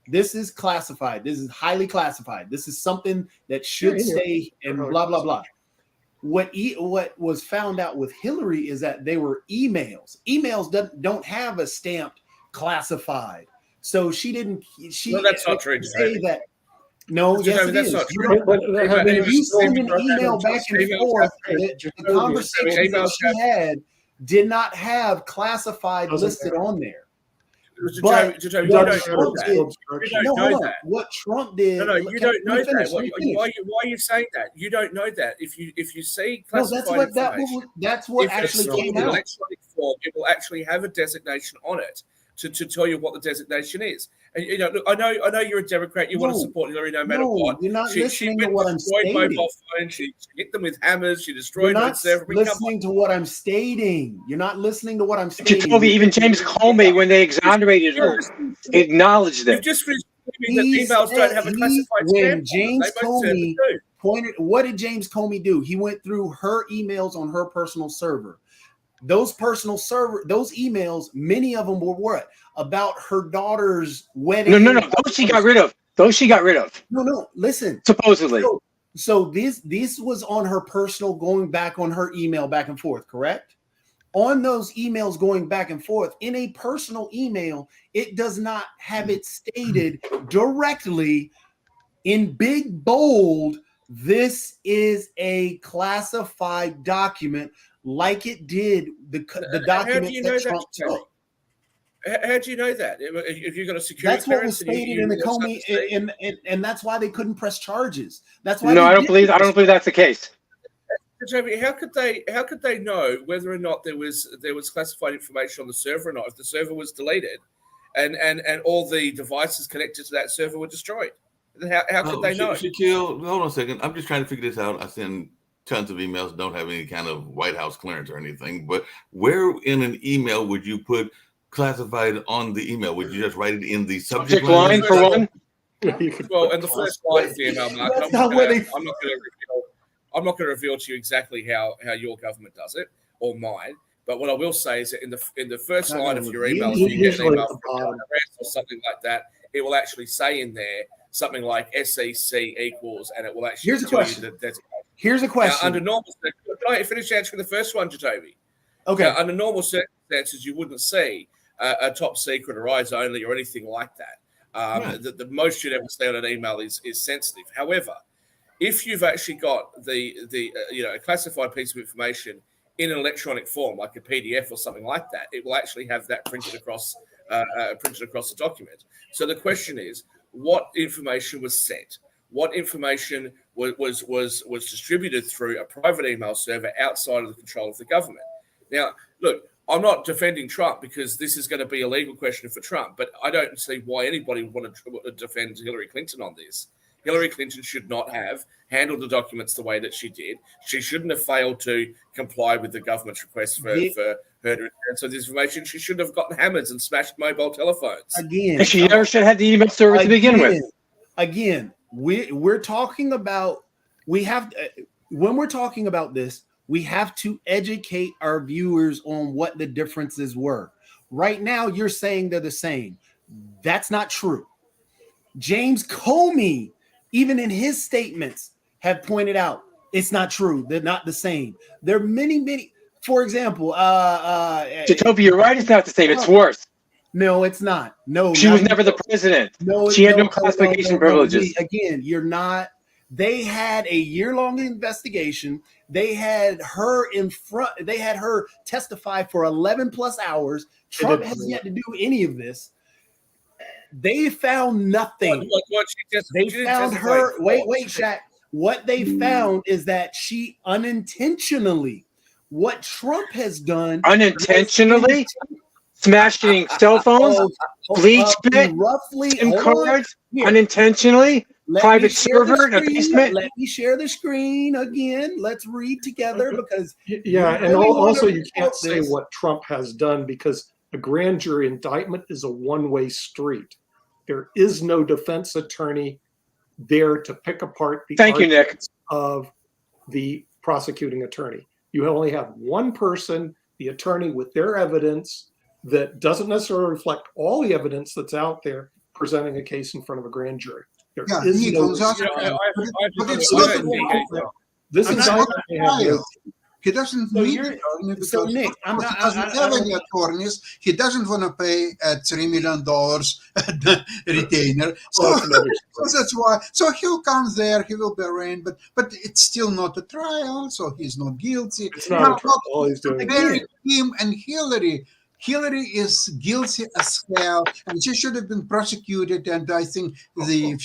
Speaker 5: this is classified. This is highly classified. This is something that should stay and blah blah blah. What was found out with Hillary is that they were emails. Emails don't have a stamped classified. So she didn't.
Speaker 7: No, that's not true.
Speaker 5: Say that. No, yes, it is. When you send an email back and forth, the conversation that she had did not have classified listed on there. But
Speaker 7: you don't
Speaker 5: what
Speaker 7: know
Speaker 5: Trump
Speaker 7: that.
Speaker 5: did-
Speaker 7: You
Speaker 5: no,
Speaker 7: don't know
Speaker 5: hold on.
Speaker 7: that.
Speaker 5: What Trump did?
Speaker 7: No, you don't know
Speaker 5: Let me
Speaker 7: that.
Speaker 5: finish.
Speaker 7: Why are you saying that? You don't know that. If you see
Speaker 5: No,
Speaker 7: classified
Speaker 5: that's
Speaker 7: information,
Speaker 5: what
Speaker 7: if
Speaker 5: actually
Speaker 7: it's
Speaker 5: came
Speaker 7: in
Speaker 5: out.
Speaker 7: electronic form, it will actually have a designation on it to tell you what the designation is. And look, I know you're a Democrat. You want to support Hillary no matter what.
Speaker 5: You're not
Speaker 7: She
Speaker 5: listening
Speaker 7: went
Speaker 5: to what
Speaker 7: and
Speaker 5: I'm
Speaker 7: destroyed
Speaker 5: stating.
Speaker 7: mobile phones. She hit them with hammers. She
Speaker 5: You're
Speaker 7: destroyed
Speaker 5: not
Speaker 7: the server.
Speaker 5: listening to what I'm stating. You're not listening to what I'm stating.
Speaker 3: Jacoby, even James Comey, when they exonerated her, acknowledged
Speaker 7: You've
Speaker 3: it.
Speaker 7: just finished telling me that emails don't have a classified
Speaker 5: when
Speaker 7: stamp on them.
Speaker 5: James
Speaker 7: They most certainly
Speaker 5: Comey
Speaker 7: do.
Speaker 5: what did James Comey do? He went through her emails on her personal server. Those emails, many of them were what? About her daughter's wedding.
Speaker 3: No. Those she got rid of.
Speaker 5: No, listen.
Speaker 3: Supposedly.
Speaker 5: So this was on her personal, going back on her email back and forth, correct? On those emails going back and forth, in a personal email, it does not have it stated directly in big bold, this is a classified document, like it did the document that Trump took.
Speaker 7: How do you know that? If you've got a security
Speaker 5: That's what was
Speaker 7: clearance
Speaker 5: stated in the Comey, and that's why they couldn't press charges. That's why.
Speaker 3: No, I don't believe that's the case.
Speaker 7: Toby, how could they know whether or not there was classified information on the server or not if the server was deleted, and all the devices connected to that server were destroyed? How could they know?
Speaker 1: Shaquille, hold on a second. I'm just trying to figure this out. I send tons of emails, don't have any kind of White House clearance or anything. But where in an email would you put classified on the email? Would you just write it in the subject
Speaker 3: line for one?
Speaker 7: Well, in the first line of the email, Mark, I'm not going to reveal to you exactly how your government does it or mine. But what I will say is that in the first line of your email, if you get an email from an IRS or something like that, it will actually say in there something like SEC equals, and it will actually.
Speaker 5: Here's a question. Here's a question.
Speaker 7: Now, under normal, can I finish answering the first one, Jacoby?
Speaker 5: Okay.
Speaker 7: Now, under normal circumstances, you wouldn't see a top secret or eyes only or anything like that. The most you'd ever see on an email is sensitive. However, if you've actually got a classified piece of information in an electronic form, like a PDF or something like that, it will actually have that printed across the document. So the question is, what information was sent? What information was distributed through a private email server outside of the control of the government? Now, look, I'm not defending Trump because this is going to be a legal question for Trump, but I don't see why anybody would want to defend Hillary Clinton on this. Hillary Clinton should not have handled the documents the way that she did. She shouldn't have failed to comply with the government's request for her to return some of this information. She should have gotten hammers and smashed mobile telephones.
Speaker 5: Again,
Speaker 3: and she never should have had the email server to begin with.
Speaker 5: Again, we're talking about when we're talking about this, we have to educate our viewers on what the differences were. Right now, you're saying they're the same. That's not true. James Comey, even in his statements, have pointed out it's not true. They're not the same. There are many. For example,
Speaker 3: Jacoby, you're right. It's not the same. It's worse.
Speaker 5: No, it's not. No,
Speaker 3: she was never the president. No, she had no classification privileges.
Speaker 5: Again, you're not. They had a year-long investigation. They had her in front. They had her testify for 11 plus hours. Trump has yet to do any of this. They found nothing. They found her. Wait, Shaq. What they found is that she unintentionally, what Trump has done,
Speaker 3: unintentionally smashing cell phones, bleach bit, SIM cards, unintentionally. Private server in a basement.
Speaker 5: Let me share the screen again. Let's read together because
Speaker 2: and also you can't say what Trump has done because a grand jury indictment is a one-way street. There is no defense attorney there to pick apart the arguments of the prosecuting attorney. You only have one person, the attorney, with their evidence that doesn't necessarily reflect all the evidence that's out there, presenting a case in front of a grand jury. This indictment.
Speaker 4: He doesn't need an attorney because he doesn't have any attorneys. He doesn't want to pay $3 million retainer. So that's why. So he'll come there. He will be arraigned, but it's still not a trial. So he's not guilty.
Speaker 2: It's not a trial. All he's doing
Speaker 4: is him and Hillary. Hillary is guilty as hell, and she should have been prosecuted. And I think the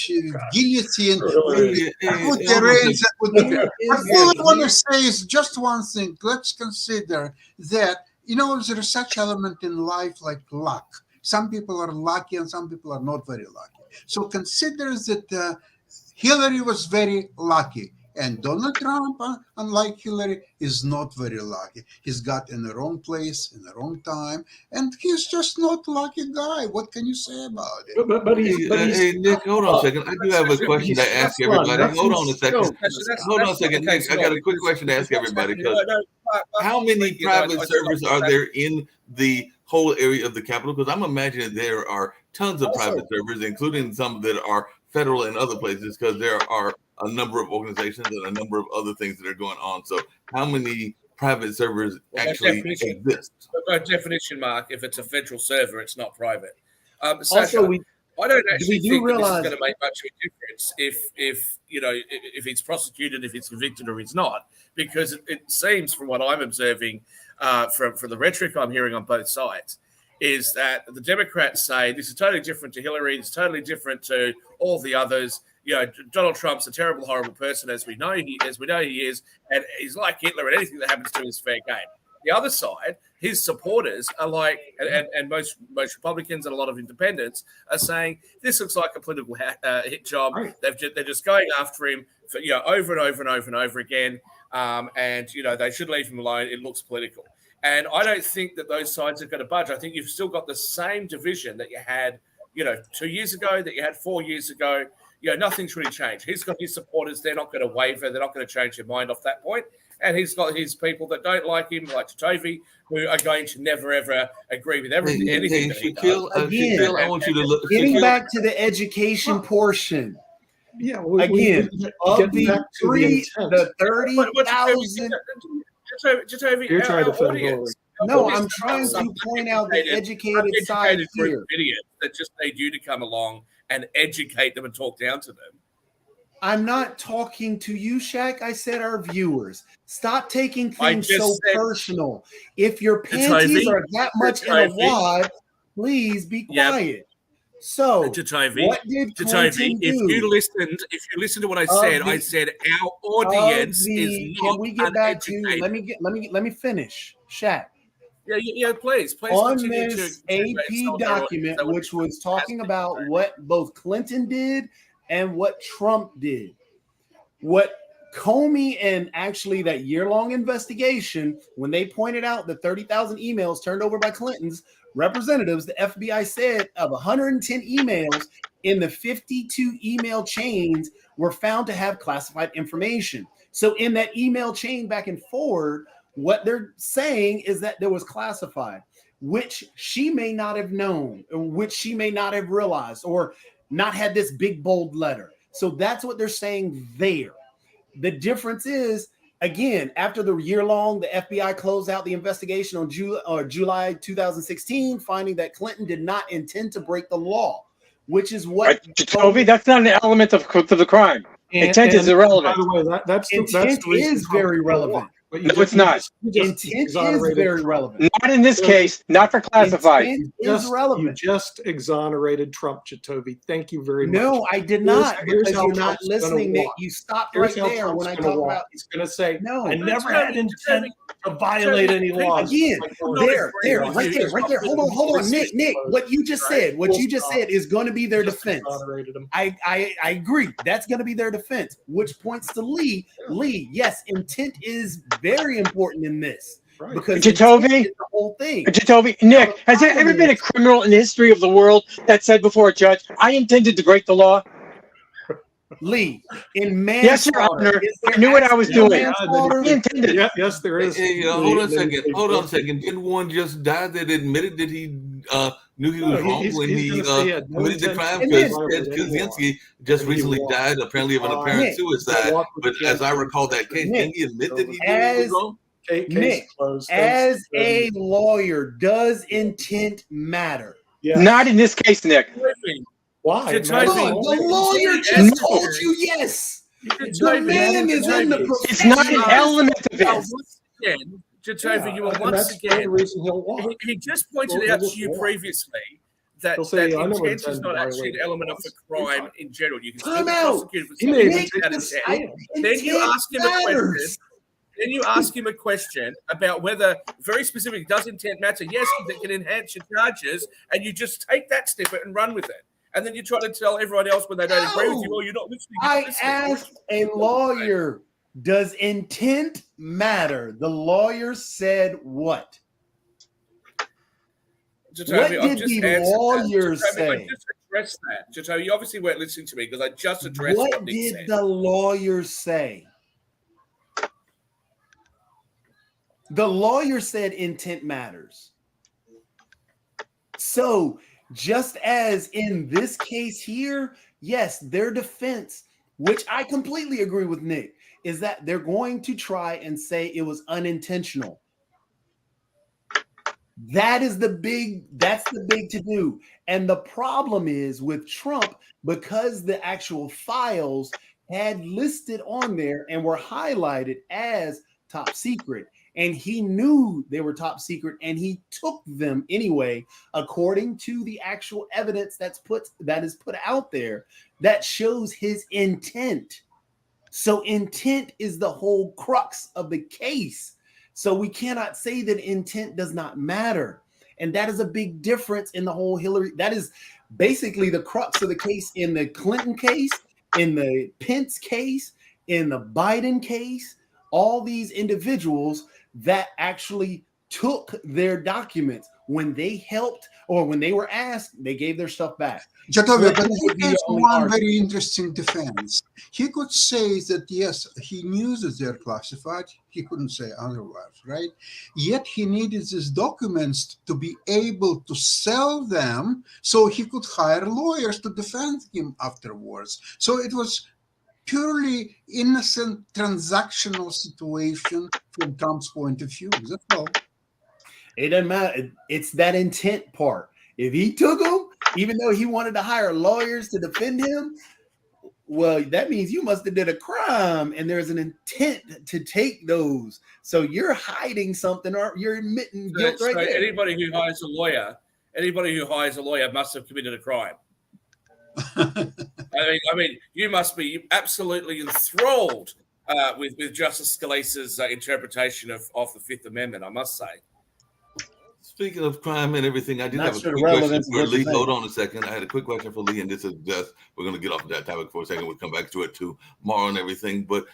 Speaker 4: guillotine would be the reins that would be. But all I want to say is just one thing. Let's consider that, there's a such element in life like luck. Some people are lucky and some people are not very lucky. So consider that Hillary was very lucky. And Donald Trump, unlike Hillary, is not very lucky. He's got in the wrong place, in the wrong time, and he's just not a lucky guy. What can you say about it?
Speaker 1: Hey, Nick, hold on a second. I do have a question to ask everybody. Hold on a second. Hold on a second, Nick. I got a quick question to ask everybody. How many private servers are there in the whole area of the Capitol? Because I'm imagining there are tons of private servers, including some that are federal and other places, because there are a number of organizations and a number of other things that are going on. So how many private servers actually exist?
Speaker 7: By definition, Mark, if it's a federal server, it's not private.
Speaker 5: Also,
Speaker 7: I don't actually think that this is
Speaker 5: realize
Speaker 7: going to make much of a difference if he's prosecuted, if he's convicted, or he's not, because it seems, from what I'm observing, from the rhetoric I'm hearing on both sides, is that the Democrats say this is totally different to Hillary, it's totally different to all the others. Donald Trump's a terrible, horrible person, as we know he is, and he's like Hitler, and anything that happens to him is fair game. The other side, his supporters are like, and most Republicans and a lot of independents are saying this looks like a political hit job. Right. They're just going after him for over and over and over and over again, and they should leave him alone. It looks political, and I don't think that those sides are going to budge. I think you've still got the same division that you had 2 years ago, that you had 4 years ago. Nothing's really changed. He's got his supporters. They're not going to waver. They're not going to change their mind off that point. And he's got his people that don't like him, like Tovey, who are going to never, ever agree with anything that he does.
Speaker 5: Again,
Speaker 1: I want you to look.
Speaker 5: Getting back to the education portion.
Speaker 2: Yeah.
Speaker 5: Again, of the 30,000.
Speaker 2: You're trying to find audience.
Speaker 5: No, I'm trying to point out the educated side here.
Speaker 7: Idiots that just need you to come along and educate them and talk down to them.
Speaker 5: I'm not talking to you, Shaq. I said our viewers. Stop taking things so personal. If your panties are that much in a wad, please be quiet. Yep. So, what did Clinton do?
Speaker 7: If you listen to what I said, I said our audience is not.
Speaker 5: Can we get back to? Let me finish, Shaq.
Speaker 7: Yeah, please.
Speaker 5: On this AP document, which was talking about what both Clinton did and what Trump did, what Comey and actually that year-long investigation, when they pointed out the 30,000 emails turned over by Clinton's representatives, the FBI said of 110 emails in the 52 email chains were found to have classified information. So in that email chain back and forward, what they're saying is that there was classified, which she may not have known, or which she may not have realized, or not had this big bold letter. So that's what they're saying there. The difference is, again, after the year-long, the FBI closed out the investigation on July 2016, finding that Clinton did not intend to break the law, which is what
Speaker 3: Jacoby, that's not an element of the crime. Intent is irrelevant.
Speaker 2: By the way, that's
Speaker 5: very relevant.
Speaker 2: But
Speaker 3: no, it's not.
Speaker 5: Intent is very relevant.
Speaker 3: Not in this case, not for classified.
Speaker 5: Intent is relevant.
Speaker 2: You just exonerated Trump, Jacoby. Thank you very much.
Speaker 5: No, I did not. Because you're not listening, Nick. You stopped right there when I talk about.
Speaker 2: He's going to say,
Speaker 5: no,
Speaker 2: I never had intent to violate any laws.
Speaker 5: Again, there, right there. Hold on, Nick. What you just said is going to be their defense. I agree. That's going to be their defense, which points to Lee. Yes, intent is very important in this, right? Because
Speaker 3: Jacoby,
Speaker 5: the whole thing.
Speaker 3: Jacoby, Nick, has there ever been a criminal in the history of the world that said before a judge, "I intended to break the law"?
Speaker 5: Lee, in manslaughter.
Speaker 3: Yes, Your Honor. I knew what I was doing. I intended.
Speaker 2: Yes, there is.
Speaker 1: Hold on a second. Didn't one just die that admitted that he knew he was wrong when he committed the crime? Because Ted Kaczynski just recently died, apparently of an apparent suicide. But as I recall that case, didn't he admit that he knew he was wrong?
Speaker 5: Nick, as a lawyer, does intent matter?
Speaker 3: Not in this case, Nick.
Speaker 2: Why?
Speaker 5: The lawyer just told you yes. The man is in the profession.
Speaker 3: It's not an element of it.
Speaker 7: Once again, Jatova, you were
Speaker 2: and
Speaker 7: once
Speaker 2: that's the
Speaker 7: again.
Speaker 2: reason he'll walk.
Speaker 7: He just pointed
Speaker 2: He'll
Speaker 7: out to
Speaker 2: just
Speaker 7: you
Speaker 2: walk.
Speaker 7: previously that,
Speaker 2: He'll say,
Speaker 7: that
Speaker 2: "I never
Speaker 7: intent is
Speaker 2: intend to
Speaker 7: not actually
Speaker 2: violate
Speaker 7: an element of
Speaker 2: laws."
Speaker 7: a crime in general. You can still
Speaker 5: Time
Speaker 7: be
Speaker 5: out.
Speaker 7: prosecuted for
Speaker 2: He may
Speaker 7: something
Speaker 2: even
Speaker 7: that's
Speaker 2: take
Speaker 7: out of
Speaker 2: this
Speaker 7: intent.
Speaker 2: stand.
Speaker 7: Then you ask him a question. Then you ask him a question about whether, very specific, does intent matter? Yes, it can enhance your charges, and you just take that snippet and run with it. And then you try to tell everyone else when they don't agree with you, "Oh, you're not listening." You're not
Speaker 5: I
Speaker 7: listening."
Speaker 5: asked a lawyer, does intent matter? The lawyer said what?
Speaker 7: Jatomi,
Speaker 5: What did the lawyer say?
Speaker 7: I just addressed that. Jatomi, you obviously weren't listening to me because I just addressed what
Speaker 5: What
Speaker 7: Nick
Speaker 5: did
Speaker 7: said.
Speaker 5: the lawyer say? The lawyer said intent matters. So, just as in this case here, yes, their defense, which I completely agree with Nick, is that they're going to try and say it was unintentional. That's the big to do. And the problem is with Trump, because the actual files had listed on there and were highlighted as top secret, and he knew they were top secret, and he took them anyway, according to the actual evidence that is put out there that shows his intent. So intent is the whole crux of the case. So we cannot say that intent does not matter. And that is a big difference in the whole Hillary. That is basically the crux of the case in the Clinton case, in the Pence case, in the Biden case. All these individuals that actually took their documents when they helped or when they were asked, they gave their stuff back.
Speaker 4: Jatova, but
Speaker 5: This
Speaker 4: he
Speaker 5: would be
Speaker 4: has
Speaker 5: your only
Speaker 4: one
Speaker 5: argument.
Speaker 4: very interesting defense. He could say that, yes, he knew that they're classified. He couldn't say otherwise, right? Yet he needed these documents to be able to sell them so he could hire lawyers to defend him afterwards. So it was purely innocent transactional situation from Trump's point of view. That's all.
Speaker 5: It doesn't matter. It's that intent part. If he took them, even though he wanted to hire lawyers to defend him, well, that means you must have did a crime and there's an intent to take those. So you're hiding something or you're admitting guilt right there.
Speaker 7: Anybody who hires a lawyer must have committed a crime. I mean, you must be absolutely enthralled with Justice Scalia's interpretation of the Fifth Amendment, I must say.
Speaker 1: Speaking of crime and everything, I did
Speaker 5: Not
Speaker 1: have a
Speaker 5: sure
Speaker 1: quick
Speaker 5: the
Speaker 1: question
Speaker 5: relevance of
Speaker 1: for
Speaker 5: what
Speaker 1: Lee.
Speaker 5: you're saying.
Speaker 1: Hold on a second. I had a quick question for Lee, and this is just, we're going to get off of that topic for a second. We'll come back to it tomorrow and everything. But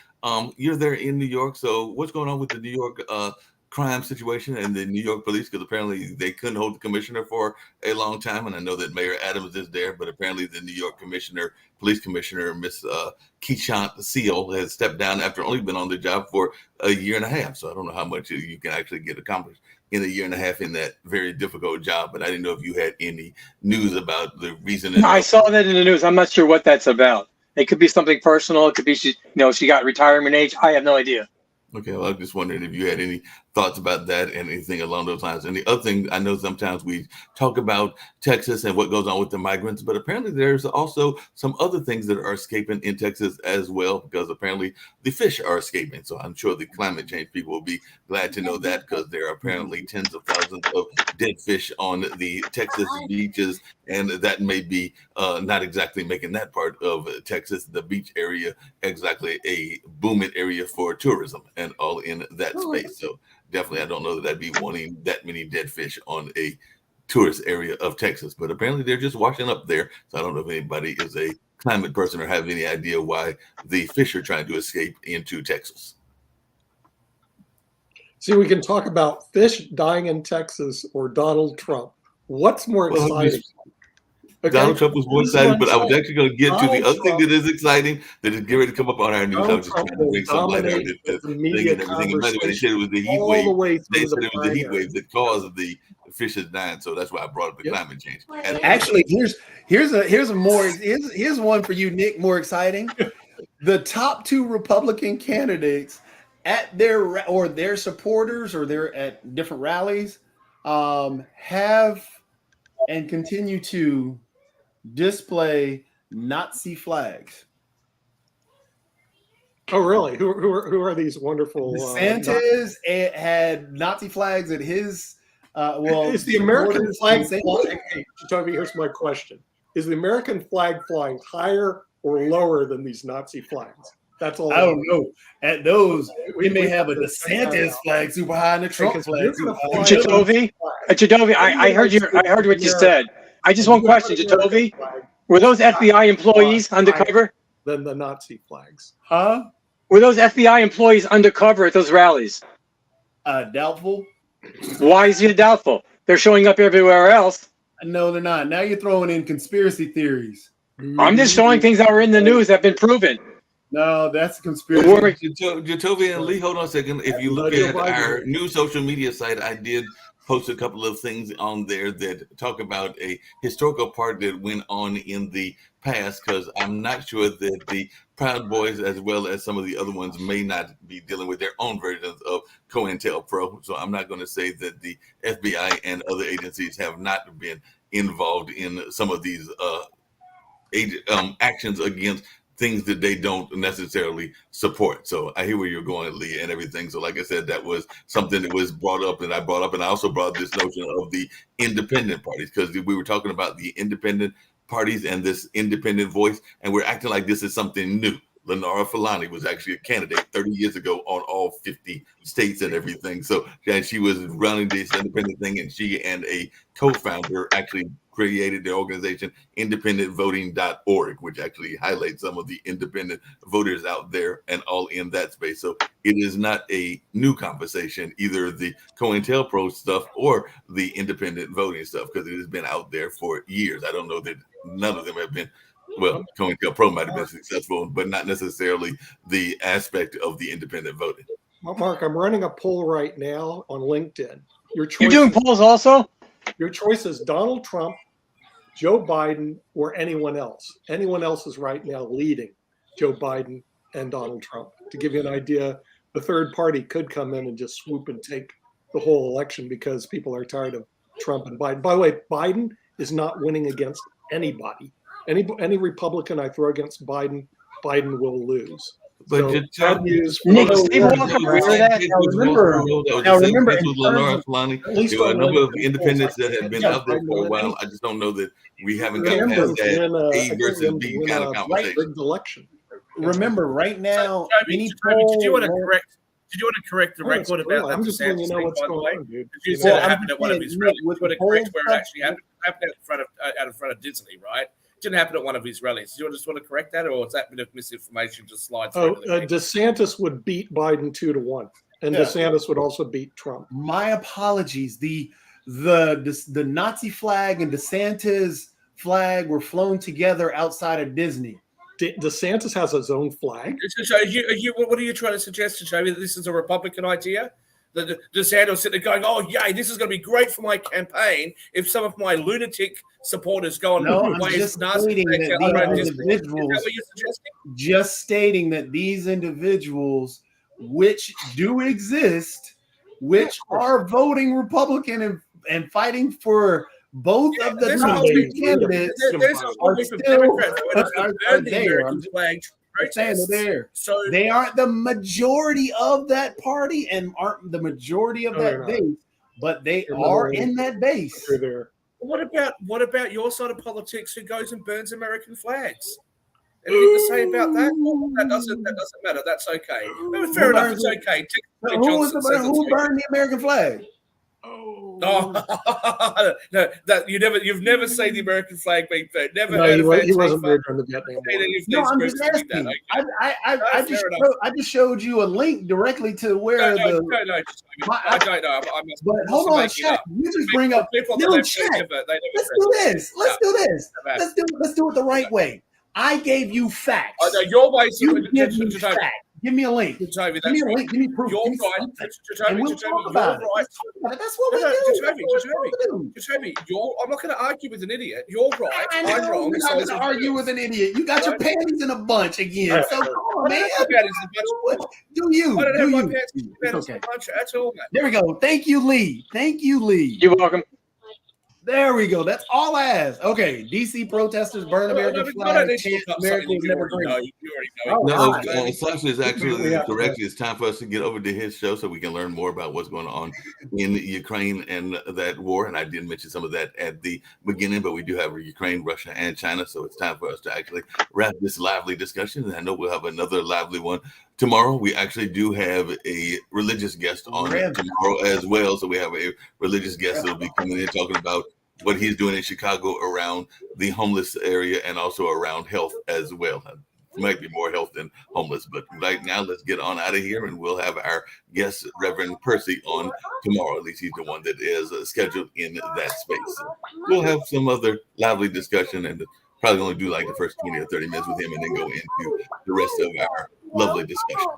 Speaker 1: you're there in New York. So what's going on with the New York crime situation and the New York police? Because apparently they couldn't hold the commissioner for a long time. And I know that Mayor Adams is there, but apparently the New York police commissioner, Miss Keechant Seal, has stepped down after only been on the job for a year and a half. So I don't know how much you can actually get accomplished in a year and a half in that very difficult job. But I didn't know if you had any news about the reason.
Speaker 3: I saw that in the news. I'm not sure what that's about. It could be something personal. It could be she got retirement age. I have no idea.
Speaker 1: Okay, well, I was just wondering if you had any thoughts about that and anything along those lines. And the other thing, I know sometimes we talk about Texas and what goes on with the migrants, but apparently there's also some other things that are escaping in Texas as well, because apparently the fish are escaping. So I'm sure the climate change people will be glad to know that, because there are apparently tens of thousands of dead fish on the Texas beaches, and that may be not exactly making that part of Texas, the beach area, exactly a booming area for tourism and all in that space. So definitely, I don't know that I'd be wanting that many dead fish on a tourist area of Texas, but apparently they're just washing up there. So I don't know if anybody is a climate person or have any idea why the fish are trying to escape into Texas.
Speaker 2: See, we can talk about fish dying in Texas or Donald Trump. What's more exciting?
Speaker 1: Donald Trump was more exciting, but I was actually going to get to the other thing that is exciting that is getting ready to come up on our news. I was just trying to bring some light on this thing and everything. And by the way, they said it was the heat wave. They said it was the heat wave that caused the fishes dying. So that's why I brought up the climate change. And
Speaker 5: actually, here's one for you, Nick. More exciting. The top two Republican candidates at their supporters or they're at different rallies have and continue to display Nazi flags.
Speaker 2: Oh, really? Who are these wonderful?
Speaker 5: DeSantis had Nazi flags at his.
Speaker 2: Is the American flag
Speaker 5: St.
Speaker 2: flying? Hey, Toby, here's my question: is the American flag flying higher or lower than these Nazi flags? That's all.
Speaker 5: I don't know. At those, we may
Speaker 2: we
Speaker 5: have a
Speaker 2: have to check that
Speaker 5: DeSantis
Speaker 2: out.
Speaker 5: flag super high and a Trump
Speaker 2: Because
Speaker 5: flag
Speaker 2: you're
Speaker 5: super
Speaker 2: gonna
Speaker 5: high.
Speaker 2: fly-
Speaker 3: Jadovi, I heard what you said. I just one question, Jadovi. Were those FBI employees undercover?
Speaker 2: Than the Nazi flags.
Speaker 5: Huh?
Speaker 3: Were those FBI employees undercover at those rallies?
Speaker 5: Doubtful.
Speaker 3: Why is it doubtful? They're showing up everywhere else.
Speaker 5: No, they're not. Now you're throwing in conspiracy theories.
Speaker 3: I'm just showing things that were in the news that have been proven.
Speaker 5: No, that's a conspiracy.
Speaker 1: Jatovia and Lee, hold on a second. If you look at our new social media site, I did post a couple of things on there that talk about a historical part that went on in the past, because I'm not sure that the Proud Boys, as well as some of the other ones, may not be dealing with their own versions of COINTELPRO. So I'm not going to say that the FBI and other agencies have not been involved in some of these actions against things that they don't necessarily support. So I hear where you're going, Lee, and everything. So like I said, that was something that was brought up, and I brought up, and I also brought this notion of the independent parties, because we were talking about the independent parties and this independent voice, and we're acting like this is something new. Lenora Fulani was actually a candidate 30 years ago on all 50 states and everything. So and she was running this independent thing, and she and a co-founder actually created the organization independentvoting.org, which actually highlights some of the independent voters out there and all in that space. So it is not a new conversation, either the COINTELPRO stuff or the independent voting stuff, because it has been out there for years. I don't know that none of them have been, well, COINTELPRO might have been successful, but not necessarily the aspect of the independent voting.
Speaker 2: Mark, I'm running a poll right now on LinkedIn.
Speaker 3: You're doing polls also?
Speaker 2: Your choice is Donald Trump, Joe Biden, or anyone else. Anyone else is right now leading Joe Biden and Donald Trump. To give you an idea, the third party could come in and just swoop and take the whole election because people are tired of Trump and Biden. By the way, Biden is not winning against anybody. Any Republican I throw against Biden, Biden will lose.
Speaker 1: But
Speaker 2: So,
Speaker 1: Jatovia,
Speaker 3: Nick, Steve Walker, remember that?
Speaker 5: remember,
Speaker 1: this was Lenora Fulani.
Speaker 2: At least
Speaker 1: There were a
Speaker 2: on
Speaker 1: number of
Speaker 2: LinkedIn,
Speaker 1: independents that had been
Speaker 2: yeah,
Speaker 1: out there for a
Speaker 2: Biden
Speaker 1: while.
Speaker 2: won.
Speaker 1: I just don't know that we haven't got
Speaker 2: Remember,
Speaker 1: past that
Speaker 2: when, I
Speaker 1: A
Speaker 2: think
Speaker 1: versus
Speaker 2: when-
Speaker 1: B
Speaker 2: when,
Speaker 1: kind of conversation.
Speaker 2: rigged election.
Speaker 5: Remember, right now, any
Speaker 7: Jacoby, did you want to
Speaker 5: poll-
Speaker 7: correct? Did you want to correct the
Speaker 2: Oh, it's
Speaker 7: record
Speaker 2: cool.
Speaker 7: about that
Speaker 2: I'm just letting you
Speaker 7: DeSantis
Speaker 2: know
Speaker 7: thing,
Speaker 2: what's
Speaker 7: by the way?
Speaker 2: going on, dude.
Speaker 7: You
Speaker 2: You
Speaker 7: said
Speaker 2: know,
Speaker 7: it
Speaker 5: I'm
Speaker 7: happened at one of
Speaker 5: saying,
Speaker 7: his
Speaker 5: Nick,
Speaker 7: rallies.
Speaker 5: with
Speaker 7: You want to
Speaker 5: the
Speaker 7: correct
Speaker 5: poll
Speaker 7: where it actually happened out in front of Disney, right? It didn't happen at one of his rallies. Do you just want to correct that, or is that bit of misinformation just slide through?
Speaker 2: Oh,
Speaker 7: to the people?
Speaker 2: DeSantis would beat Biden 2-1, and
Speaker 5: Yeah.
Speaker 2: DeSantis would also beat Trump.
Speaker 5: My apologies. The Nazi flag and DeSantis flag were flown together outside of Disney.
Speaker 2: DeSantis has his own flag.
Speaker 7: So what are you trying to suggest to show me that this is a Republican idea? That DeSantis sitting there going, "Oh, yay, this is going to be great for my campaign if some of my lunatic supporters go and
Speaker 5: No, I'm
Speaker 7: wave
Speaker 5: just
Speaker 7: Nazi
Speaker 5: stating
Speaker 7: flags
Speaker 5: that
Speaker 7: out
Speaker 5: these
Speaker 7: around Disney." Is
Speaker 5: individuals-
Speaker 7: that what you're suggesting?
Speaker 5: Just stating that these individuals, which do exist, which are voting Republican and fighting for both of the
Speaker 7: There's a whole
Speaker 5: top
Speaker 7: heap-
Speaker 5: candidates,
Speaker 7: There's a whole
Speaker 5: are
Speaker 7: heap of
Speaker 5: still-
Speaker 7: Democrats who
Speaker 5: are
Speaker 7: burn the
Speaker 5: there.
Speaker 7: American
Speaker 5: I'm
Speaker 7: flag
Speaker 5: saying
Speaker 7: protests.
Speaker 5: they're there.
Speaker 7: So
Speaker 5: They aren't the majority of that party and aren't the majority of
Speaker 2: No, they're
Speaker 5: that
Speaker 2: not.
Speaker 5: base, but they
Speaker 2: They're
Speaker 5: are
Speaker 2: not.
Speaker 5: in that base.
Speaker 2: They're there.
Speaker 7: what about your side of politics who goes and burns American flags? Anything to say about that? That doesn't matter. That's okay. Well, fair enough. It's okay. Dick Johnson says
Speaker 5: Who
Speaker 7: it's
Speaker 5: burned the American flag?
Speaker 7: Oh no! You've never seen the American flag being burned. Never
Speaker 2: No,
Speaker 7: heard
Speaker 2: he,
Speaker 7: of
Speaker 2: he wasn't
Speaker 7: Antifa.
Speaker 2: there during the Vietnam
Speaker 7: Seen
Speaker 2: War.
Speaker 7: any of
Speaker 5: No,
Speaker 7: these
Speaker 5: I'm
Speaker 7: groups
Speaker 5: just
Speaker 7: do
Speaker 5: asking.
Speaker 7: that, okay?
Speaker 5: I just showed you a link directly to where
Speaker 7: No,
Speaker 5: the.
Speaker 7: I don't know. I must
Speaker 5: But hold on, chat. You just bring up.
Speaker 7: people on the
Speaker 5: Yo,
Speaker 7: left.
Speaker 5: chat.
Speaker 7: They never
Speaker 5: Let's do this. Let's do this.
Speaker 7: Never.
Speaker 5: Let's do it the right way. I gave you facts.
Speaker 7: I know your ways.
Speaker 5: You give me facts. Give me a link.
Speaker 7: Jacoby,
Speaker 5: Give
Speaker 7: that's
Speaker 5: me a
Speaker 7: right.
Speaker 5: link. Give me proof.
Speaker 7: You're
Speaker 5: Give me
Speaker 7: right.
Speaker 5: something.
Speaker 7: Jacoby,
Speaker 5: And we'll
Speaker 7: Jacoby,
Speaker 5: talk about it.
Speaker 7: you're right.
Speaker 5: Let's talk about it. That's what we
Speaker 7: No,
Speaker 5: do.
Speaker 7: Jacoby,
Speaker 5: That's what
Speaker 7: Jacoby.
Speaker 5: we do.
Speaker 7: Jacoby, I'm not going to argue with an idiot. You're right.
Speaker 5: I
Speaker 7: I'm
Speaker 5: know
Speaker 7: wrong.
Speaker 5: you're not going to argue with an idiot. You got your panties in a bunch again.
Speaker 2: Right.
Speaker 5: So come on,
Speaker 7: I
Speaker 5: man.
Speaker 7: don't have panties in a bunch.
Speaker 5: Do you?
Speaker 7: I don't
Speaker 5: Do
Speaker 7: have my
Speaker 5: you?
Speaker 7: pants
Speaker 5: It's
Speaker 7: in
Speaker 5: okay.
Speaker 7: a bunch. That's all, man.
Speaker 5: There we go. Thank you, Lee. Thank you, Lee.
Speaker 3: You're welcome.
Speaker 5: There we go. That's all I asked. Okay, DC protesters burn American flag. Chant America was never great.
Speaker 7: You already know.
Speaker 1: No, Sasha is actually correct. It's time for us to get over to his show so we can learn more about what's going on in Ukraine and that war. And I did mention some of that at the beginning, but we do have Ukraine, Russia, and China. So it's time for us to actually wrap this lively discussion. And I know we'll have another lively one tomorrow. We actually do have a religious guest on tomorrow as well. So we have a religious guest that will be coming in talking about what he's doing in Chicago around the homeless area and also around health as well. It might be more health than homeless, but right now let's get on out of here and we'll have our guest, Reverend Percy, on tomorrow. At least he's the one that is scheduled in that space. So we'll have some other lively discussion and probably only do like the first 20 or 30 minutes with him and then go into the rest of our lovely discussion.